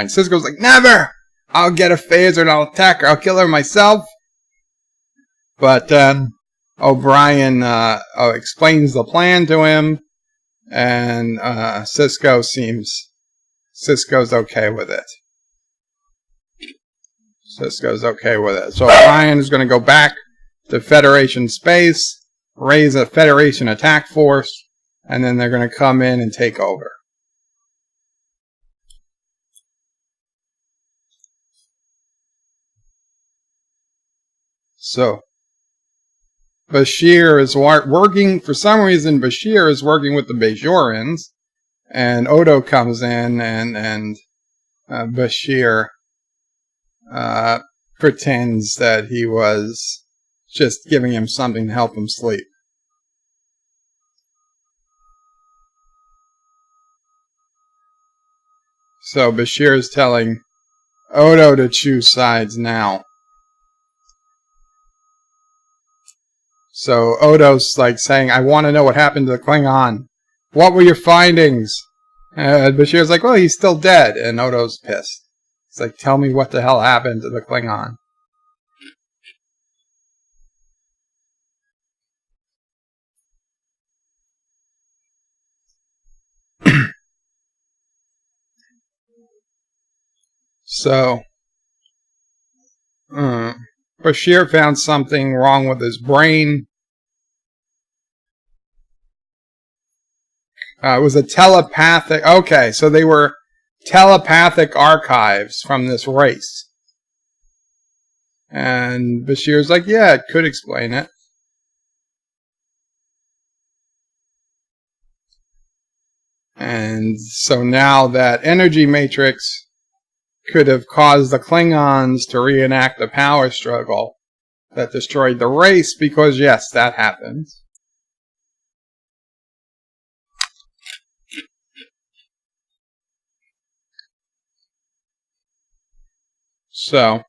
Cisco's like, never! I'll get a phaser and I'll attack her. I'll kill her myself. But O'Brien explains the plan to him, and Cisco's okay with it. Cisco's okay with it. So O'Brien is going to go back to Federation space, raise a Federation attack force, and then they're going to come in and take over. So Bashir is working, for some reason Bashir is working with the Bajorans, and Odo comes in, and Bashir pretends that he was just giving him something to help him sleep. So Bashir is telling Odo to choose sides now. So Odo's like saying, I want to know what happened to the Klingon. What were your findings? Bashir's like, well, he's still dead. And Odo's pissed. He's like, tell me what the hell happened to the Klingon. So Bashir found something wrong with his brain. It was a telepathic... Okay, so they were telepathic archives from this race. And Bashir's like, yeah, it could explain it. And so now that energy matrix could have caused the Klingons to reenact the power struggle that destroyed the race, because yes, that happens. So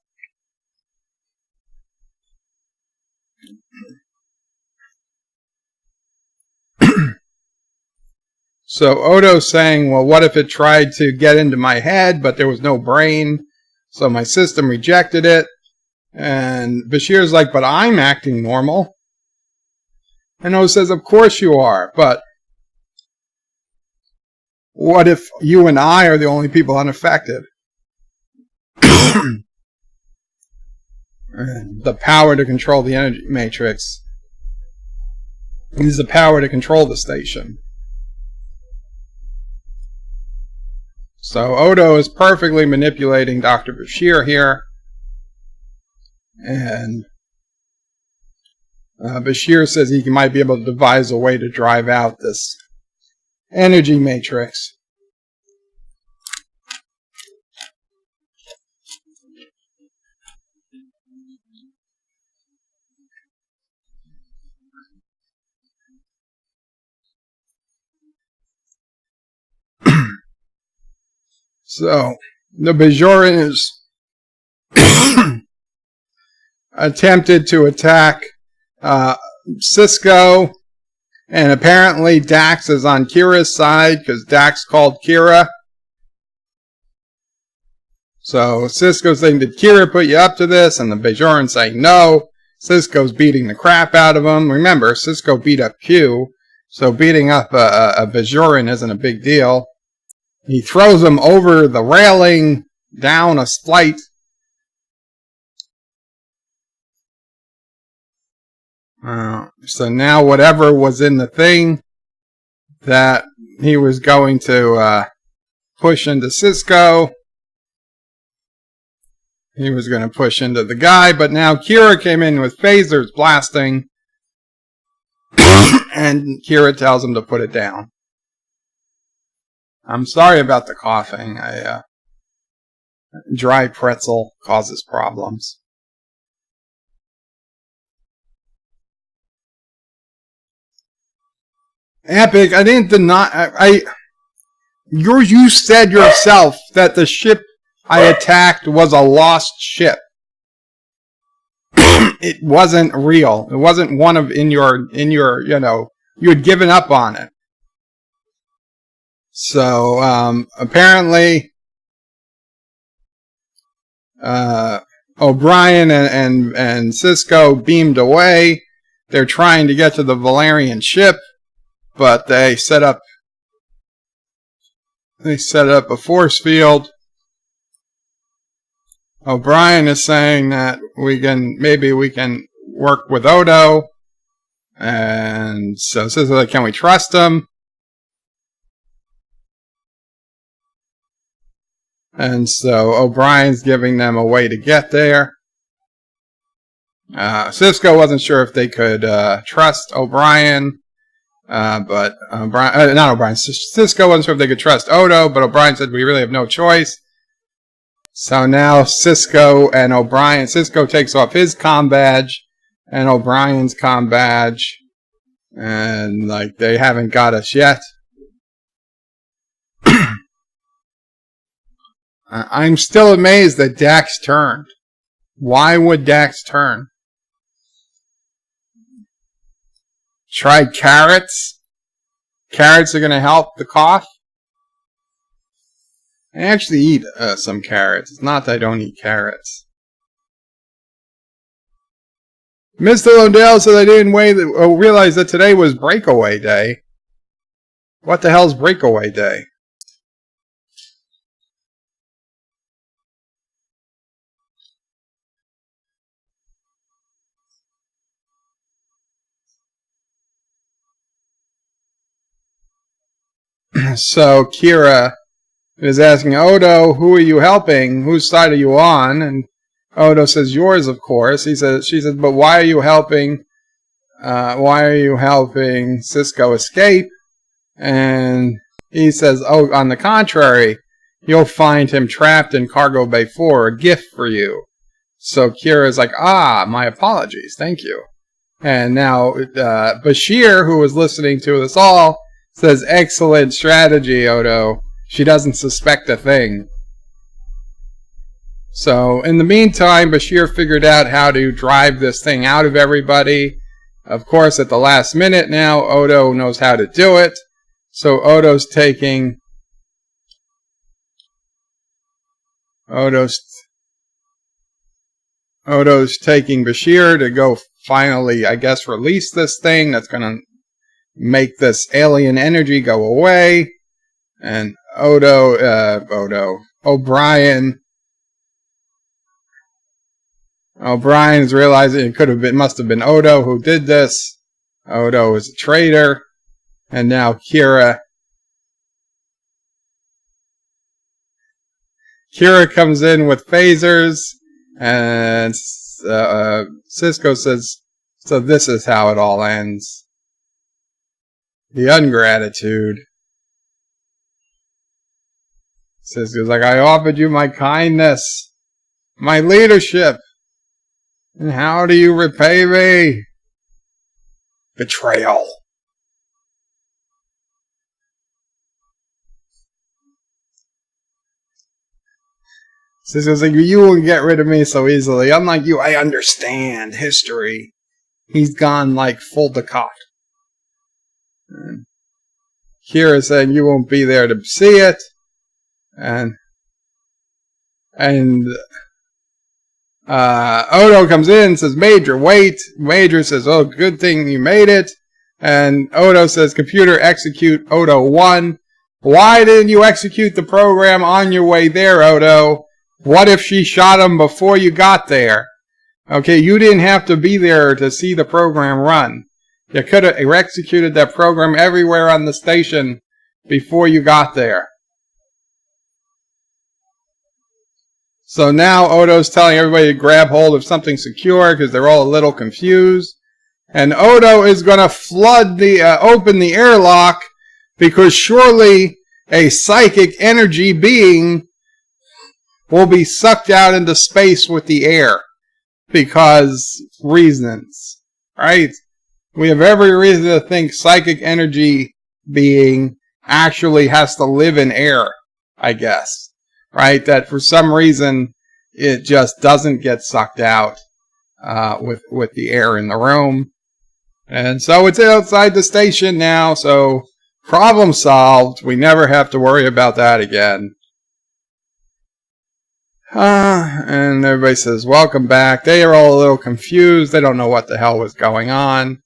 So Odo's saying, well, what if it tried to get into my head, but there was no brain, so my system rejected it? And Bashir's like, but I'm acting normal. And Odo says, of course you are, but what if you and I are the only people unaffected? The power to control the energy matrix is the power to control the station. So Odo is perfectly manipulating Dr. Bashir here. And Bashir says he might be able to devise a way to drive out this energy matrix. So the Bajorans attempted to attack Cisco, and apparently Dax is on Kira's side because Dax called Kira. So Cisco's saying, did Kira put you up to this? And the Bajorans saying no. Cisco's beating the crap out of him. Remember, Cisco beat up Q, so beating up a Bajoran isn't a big deal. He throws him over the railing, down a flight. So now whatever was in the thing that he was going to push into Cisco, he was going to push into the guy, but now Kira came in with phasers blasting, and Kira tells him to put it down. I'm sorry about the coughing. Dry pretzel causes problems. Epic, I didn't deny. You said yourself that the ship I attacked was a lost ship. It wasn't real. It wasn't one of in your you had given up on it. So apparently O'Brien and Cisco beamed away. They're trying to get to the Valerian ship, but they set up a force field. O'Brien is saying that maybe we can work with Odo, and so Cisco's like, can we trust him? And so O'Brien's giving them a way to get there. Cisco wasn't sure if they could trust O'Brien, but Cisco wasn't sure if they could trust Odo, but O'Brien said we really have no choice. So now Cisco takes off his comm badge and O'Brien's comm badge, and like they haven't got us yet. I'm still amazed that Dax turned. Why would Dax turn? Try carrots? Carrots are going to help the cough? I actually eat some carrots. It's not that I don't eat carrots. Mr. Lodell said I didn't realize that today was breakaway day. What the hell's breakaway day? So Kira is asking Odo, who are you helping? Whose side are you on? And Odo says, yours, of course. She says, but why are you helping Cisco escape? And he says, oh, on the contrary, you'll find him trapped in Cargo Bay 4, a gift for you. So Kira's like, my apologies, thank you. And now Bashir, who was listening to us all, says, excellent strategy, Odo. She doesn't suspect a thing. So, in the meantime, Bashir figured out how to drive this thing out of everybody. Of course, at the last minute now, Odo knows how to do it. So Odo's taking Bashir to go finally, I guess, release this thing that's going to make this alien energy go away. And O'Brien's realizing it must have been Odo who did this. Odo is a traitor. And now Kira comes in with phasers, and Sisko says, so this is how it all ends. The ungratitude. Sisko's like, I offered you my kindness, my leadership, and how do you repay me? Betrayal. Sisko's like, you won't get rid of me so easily. Unlike you, I understand history. He's gone like full Dukat. And Kira saying you won't be there to see it. And Odo comes in and says, Major, wait. Major says, oh, good thing you made it. And Odo says, computer, execute Odo 1. Why didn't you execute the program on your way there, Odo? What if she shot him before you got there? Okay, you didn't have to be there to see the program run. You could have executed that program everywhere on the station before you got there. So now Odo's telling everybody to grab hold of something secure because they're all a little confused. And Odo is going to open the airlock because surely a psychic energy being will be sucked out into space with the air. Because reasons. Right? We have every reason to think psychic energy being actually has to live in air, I guess. Right? That for some reason it just doesn't get sucked out with the air in the room. And so it's outside the station now, so problem solved. We never have to worry about that again. And everybody says, welcome back. They are all a little confused. They don't know what the hell was going on.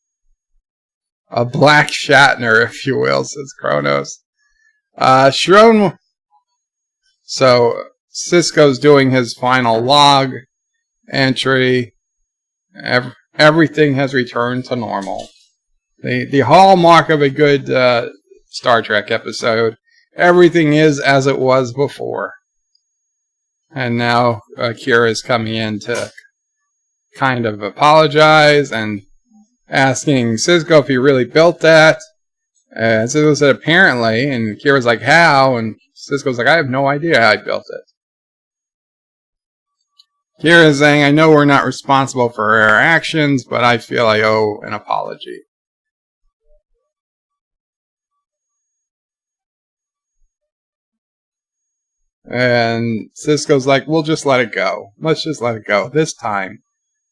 A black Shatner, if you will, says Kronos. So Sisko's doing his final log entry. Everything has returned to normal. The hallmark of a good Star Trek episode. Everything is as it was before. And now Kira is coming in to kind of apologize and asking Sisko if he really built that. And Sisko said apparently, and Kira's like, how? And Sisko's like, I have no idea how I built it. Kira's saying, I know we're not responsible for our actions, but I feel I owe an apology. And Sisko's like, we'll just let it go. Let's just let it go. This time,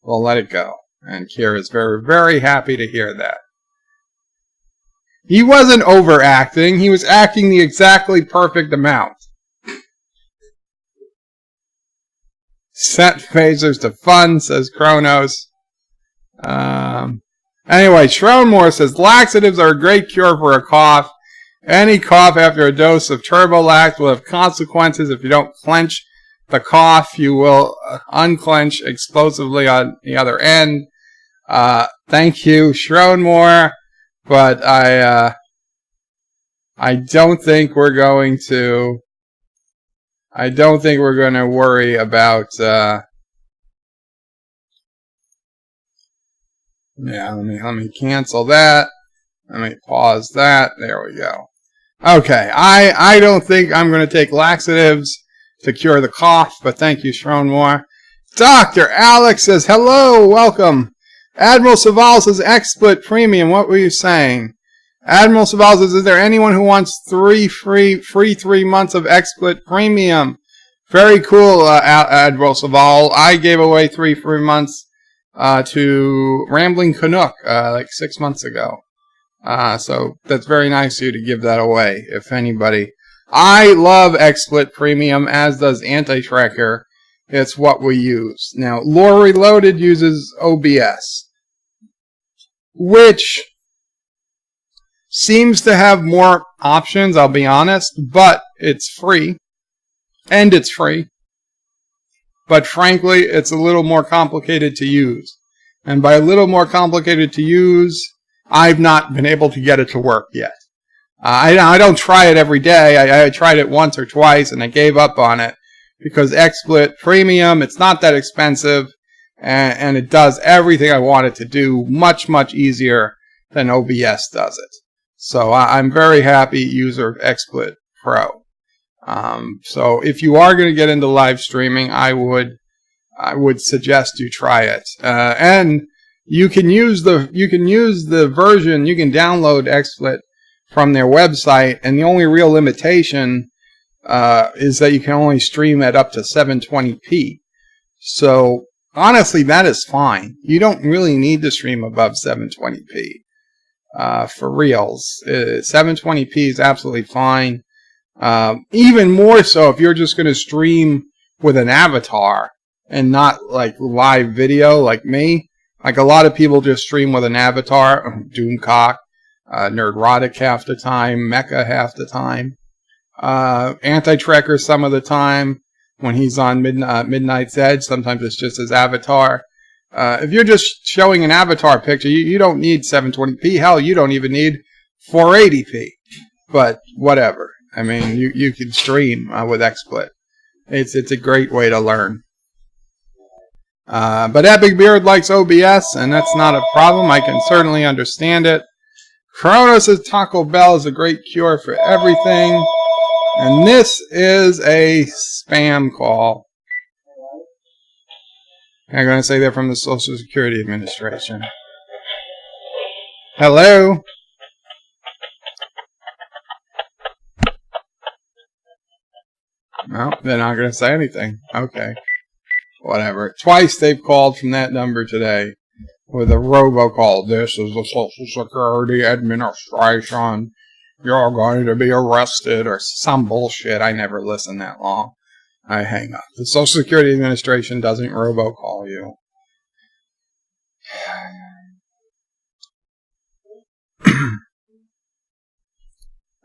we'll let it go. And Kira's very, very happy to hear that. He wasn't overacting. He was acting the exactly perfect amount. Set phasers to fun, says Kronos. Anyway, Shronemore says, laxatives are a great cure for a cough. Any cough after a dose of Turbolax will have consequences. If you don't clench the cough, you will unclench explosively on the other end. Thank you, Shronemore. But I don't think we're going to worry about yeah, let me cancel that. Let me pause that. There we go. Okay, I don't think I'm going to take laxatives to cure the cough, but thank you, Shronemore. Dr. Alex says, hello, welcome. Admiral Saval says, XSplit Premium, what were you saying? Admiral Saval says, is there anyone who wants free 3 months of XSplit Premium? Very cool, Admiral Saval. I gave away 3 free months to Rambling Canuck like 6 months ago. So that's very nice of you to give that away, if anybody. I love XSplit Premium, as does Anti-Tracker. It's what we use. Now, Lore Reloaded uses OBS, which seems to have more options, I'll be honest, but it's free. And it's free. But frankly, it's a little more complicated to use. And by a little more complicated to use, I've not been able to get it to work yet. I don't try it every day. I tried it once or twice and I gave up on it because XSplit Premium, it's not that expensive and it does everything I want it to do much, much easier than OBS does it. So I'm very happy user of XSplit Pro. So if you are going to get into live streaming, I would suggest you try it. And you can use the version, you can download XSplit from their website, and the only real limitation is that you can only stream at up to 720p. So honestly, that is fine. You don't really need to stream above 720p for reals. 720p is absolutely fine. Even more so if you're just going to stream with an avatar and not like live video like me. Like a lot of people just stream with an avatar, Doomcock, Nerdrotic half the time, Mecha half the time, Anti-Tracker some of the time when he's on Midnight's Edge. Sometimes it's just his avatar. If you're just showing an avatar picture, you don't need 720p. Hell, you don't even need 480p. But whatever. I mean, you can stream with XSplit. It's a great way to learn. But Epic Beard likes OBS, and that's not a problem. I can certainly understand it. Chrono says Taco Bell is a great cure for everything. And this is a spam call. I'm going to say they're from the Social Security Administration. Hello? No, they're not going to say anything. Okay. Whatever. Twice they've called from that number today with a robocall. This is the Social Security Administration. You're going to be arrested or some bullshit. I never listen that long. I hang up. The Social Security Administration doesn't robocall you.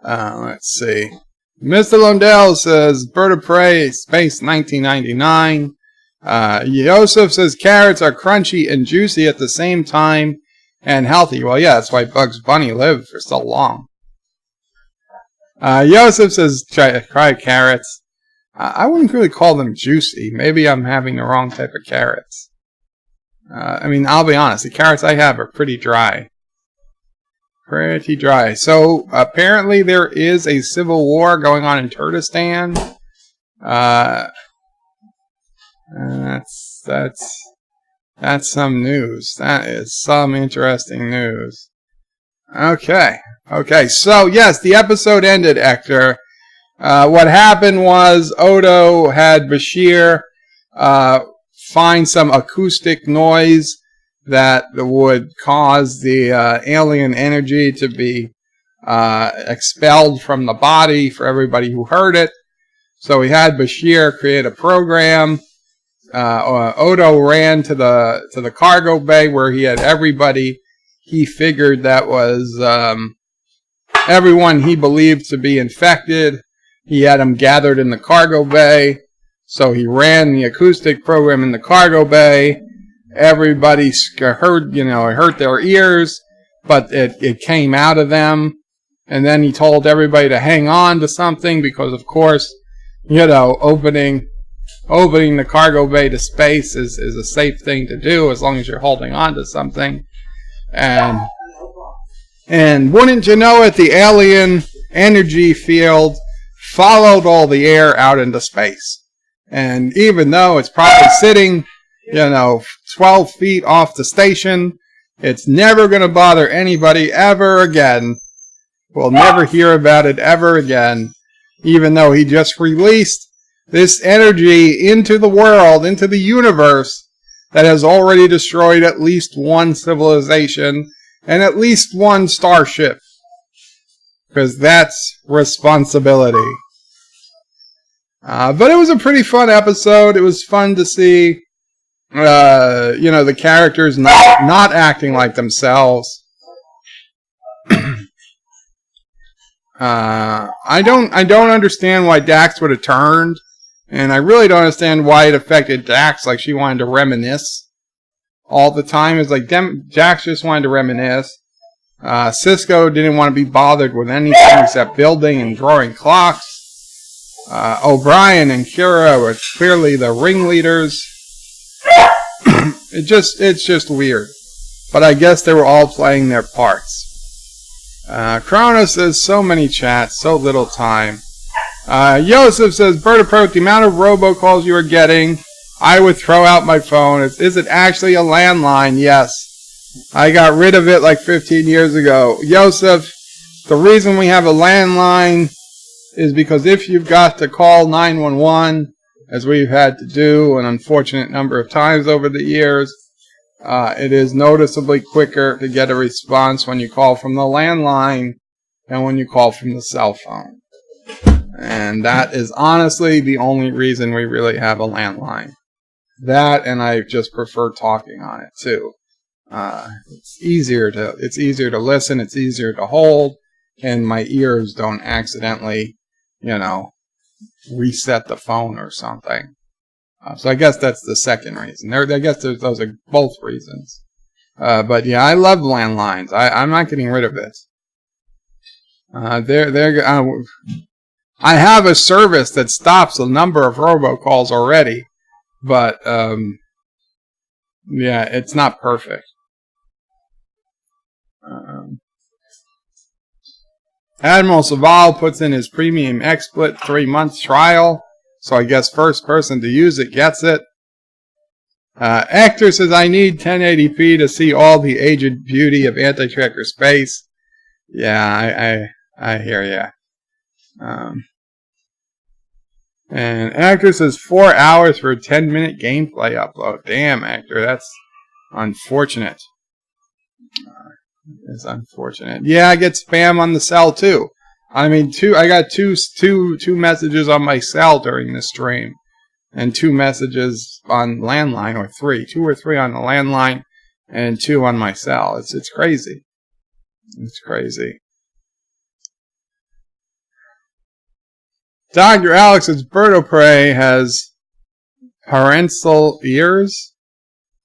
Let's see. Mr. Lundell says Bird of Prey, Space 1999. Yosef says carrots are crunchy and juicy at the same time and healthy. Well, yeah, that's why Bugs Bunny lived for so long. Yosef says try carrots. I wouldn't really call them juicy. Maybe I'm having the wrong type of carrots. I mean, I'll be honest. The carrots I have are pretty dry. Pretty dry. So, apparently there is a civil war going on in Kurdistan. That's some news. That is some interesting news. Okay. So yes, the episode ended, Hector. What happened was Odo had Bashir find some acoustic noise that would cause the alien energy to be expelled from the body for everybody who heard it. So he had Bashir create a program. Odo ran to the cargo bay where he had everybody he figured that was everyone he believed to be infected. He had them gathered in the cargo bay. So he ran the acoustic program in the cargo bay. Everybody heard, it hurt their ears, but it came out of them. And then he told everybody to hang on to something because, of course, opening the cargo bay to space is a safe thing to do as long as you're holding on to something. And wouldn't you know it, the alien energy field followed all the air out into space. And even though it's probably sitting, 12 feet off the station, it's never going to bother anybody ever again. We'll never hear about it ever again, even though he just released this energy into the world, into the universe, that has already destroyed at least one civilization and at least one starship. Because that's responsibility. But it was a pretty fun episode. It was fun to see, the characters not acting like themselves. I don't understand why Dax would have turned, and I really don't understand why it affected Dax. Like she wanted to reminisce all the time. It's like Dax just wanted to reminisce. Cisco didn't want to be bothered with anything except building and drawing clocks. O'Brien and Kira were clearly the ringleaders. It's just weird. But I guess they were all playing their parts. Kronos says, so many chats, so little time. Joseph says, Bertapro, the amount of robocalls you are getting, I would throw out my phone. Is it actually a landline? Yes. I got rid of it like 15 years ago. Joseph, the reason we have a landline is because if you've got to call 911, as we've had to do an unfortunate number of times over the years, it is noticeably quicker to get a response when you call from the landline than when you call from the cell phone. And that is honestly the only reason we really have a landline. That, and I just prefer talking on it too. It's easier to listen, it's easier to hold, and my ears don't accidentally, reset the phone or something. So I guess that's the second reason. I guess those are both reasons. But yeah, I love landlines. I'm not getting rid of it. I have a service that stops a number of robocalls already, but yeah, it's not perfect. Admiral Saval puts in his premium XSplit 3-month trial, so I guess first person to use it gets it. Actor says, I need 1080p to see all the aged beauty of Anti-Tracker Space. Yeah, I hear ya. And Actor says 4 hours for a 10-minute gameplay upload. Damn, Actor, that's unfortunate. It's unfortunate. Yeah, I get spam on the cell too. I mean, I got two messages on my cell during the stream, and 2 messages on landline, or 3, 2 or 3 on the landline, and 2 on my cell. It's crazy. It's crazy. Dr. Alex's Bertopre has prehensile ears.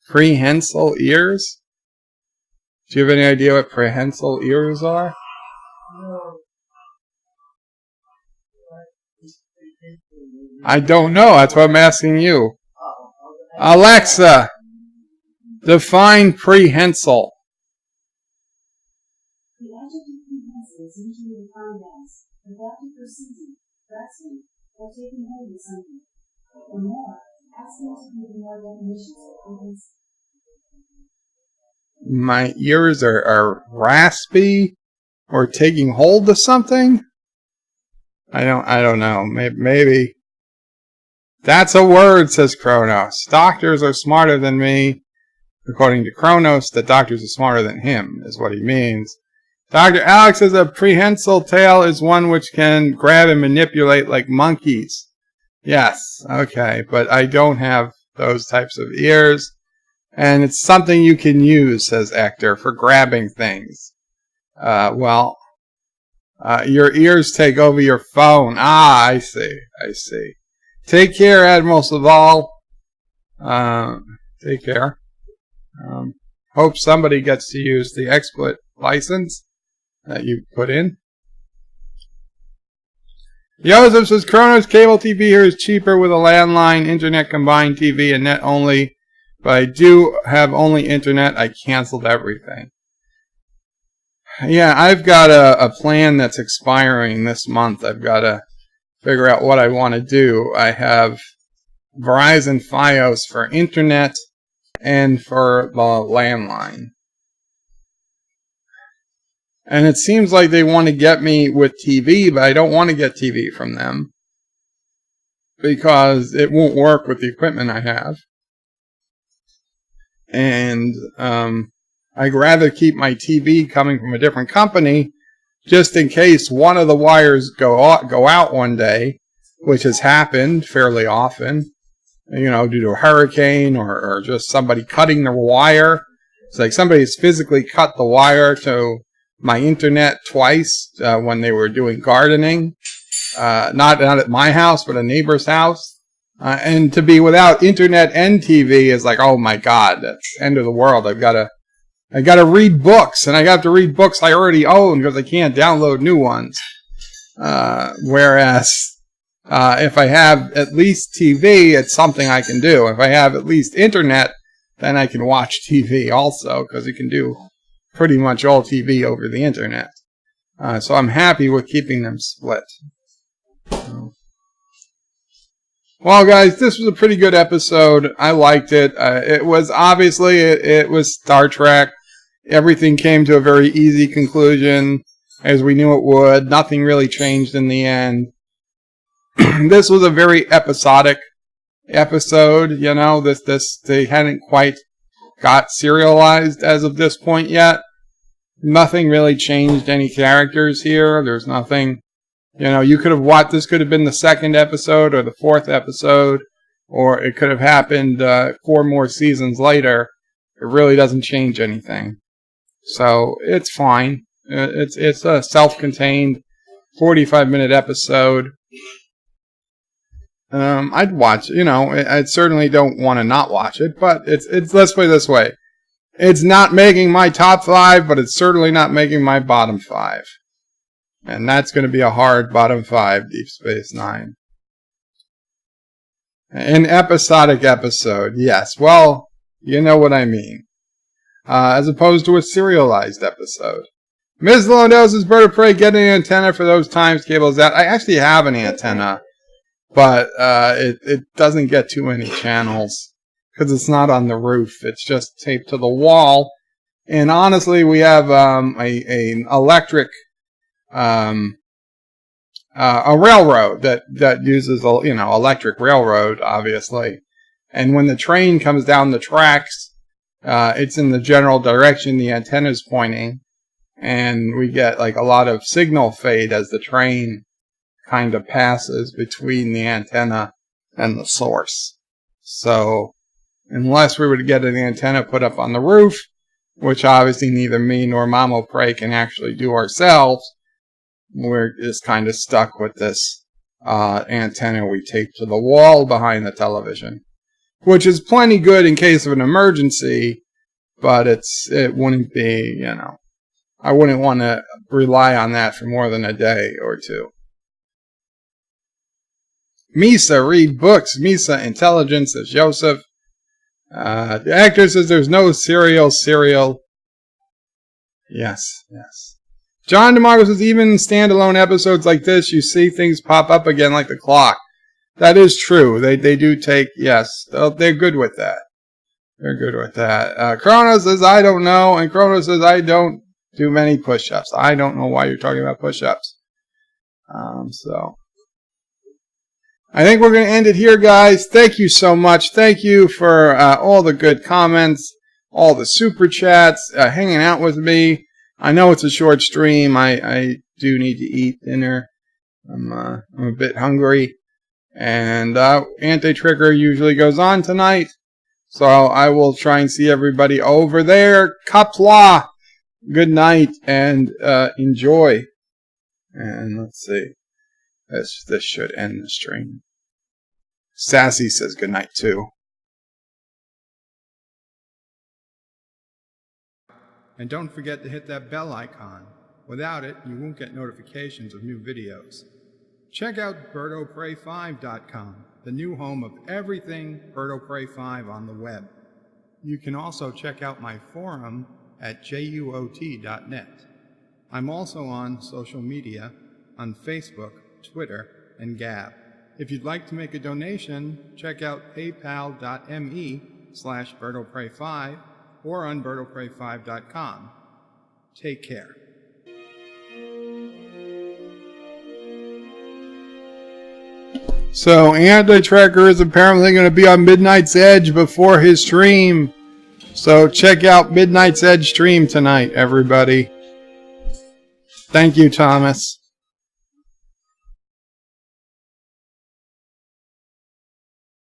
Prehensile ears? Do you have any idea what prehensile ears are? No. I don't know. That's what I'm asking you. Alexa, define prehensile. The adjective prehensile is usually defined as adaptive proceeding, grasping, or taking hold of something. For more, ask me to give more definitions of prehensile. My ears are raspy or taking hold of something? I don't know. Maybe. That's a word, says Kronos. Doctors are smarter than me. According to Kronos, the doctors are smarter than him, is what he means. Dr. Alex says a prehensile tail is one which can grab and manipulate like monkeys. Yes, okay, but I don't have those types of ears. And it's something you can use, says Hector, for grabbing things. Your ears take over your phone. Ah, I see. Take care, Admiral Saval. Take care. Hope somebody gets to use the XSplit license that you put in. Joseph says, Kronos cable TV here is cheaper with a landline, internet combined TV, and net only. But I do have only internet. I canceled everything. Yeah, I've got a plan that's expiring this month. I've got to figure out what I want to do. I have Verizon Fios for internet and for the landline. And it seems like they want to get me with TV, but I don't want to get TV from them because it won't work with the equipment I have. And I'd rather keep my TV coming from a different company just in case one of the wires go out one day, which has happened fairly often, you know, due to a hurricane or just somebody cutting the wire. It's like somebody's physically cut the wire to my internet twice when they were doing gardening. Not at my house, but a neighbor's house. And to be without internet and TV is like, oh my God, that's the end of the world. I gotta read books, and I have to read books I already own because I can't download new ones. Whereas, if I have at least TV, it's something I can do. If I have at least internet, then I can watch TV also, because you can do pretty much all TV over the internet. So I'm happy with keeping them split. Well, guys, this was a pretty good episode. I liked it. It was obviously, it was Star Trek. Everything came to a very easy conclusion, as we knew it would. Nothing really changed in the end. This was a very episodic episode, you know. They hadn't quite got serialized as of this point yet. Nothing really changed any characters here. There's nothing, you know, you could have watched, this could have been the second episode or the fourth episode, or it could have happened 4 more seasons later. It really doesn't change anything. So, it's fine. It's a self-contained 45-minute episode. I'd watch, you know, I certainly don't want to not watch it, but it's, let's put it this way. It's not making my top 5, but it's certainly not making my bottom 5. And that's going to be a hard bottom 5, Deep Space Nine. An episodic episode, yes. Well, you know what I mean. As opposed to a serialized episode. Ms. Londos' Bird of Prey, get an antenna for those times cables out. I actually have an antenna, but it doesn't get too many channels because it's not on the roof. It's just taped to the wall. And honestly, we have an electric, a railroad that uses, you know, electric railroad, obviously. And when the train comes down the tracks, it's in the general direction the antenna's pointing. And we get like a lot of signal fade as the train kind of passes between the antenna and the source. So, unless we were to get an antenna put up on the roof, which obviously neither me nor Mamo Prey can actually do ourselves, we're just kind of stuck with this antenna we tape to the wall behind the television. Which is plenty good in case of an emergency, but it wouldn't be, you know, I wouldn't want to rely on that for more than a day or two. Misa, read books. Misa, intelligence, says Joseph. The actor says there's no serial. Yes. John DeMarco says even in standalone episodes like this, you see things pop up again like the clock. That is true. They do take, yes, they're good with that. Chrono says, I don't know. And Chrono says, I don't do many push-ups. I don't know why you're talking about push-ups. So, I think we're going to end it here, guys. Thank you so much. Thank you for all the good comments, all the super chats, hanging out with me. I know it's a short stream. I do need to eat dinner. I'm a bit hungry. And Anti-Trigger usually goes on tonight. So I will try and see everybody over there. Qapla! Good night and enjoy. And let's see. This should end the stream. Sassy says good night too. And don't forget to hit that bell icon. Without it, you won't get notifications of new videos. Check out BirdoPrey5.com, the new home of everything Birdo Prey 5 on the web. You can also check out my forum at juot.net. I'm also on social media on Facebook, Twitter, and Gab. If you'd like to make a donation, check out paypal.me/BirdoPrey5 or on BirdoPrey5.com. Take care. So, Anti-Tracker is apparently going to be on Midnight's Edge before his stream. So check out Midnight's Edge stream tonight, everybody. Thank you, Thomas.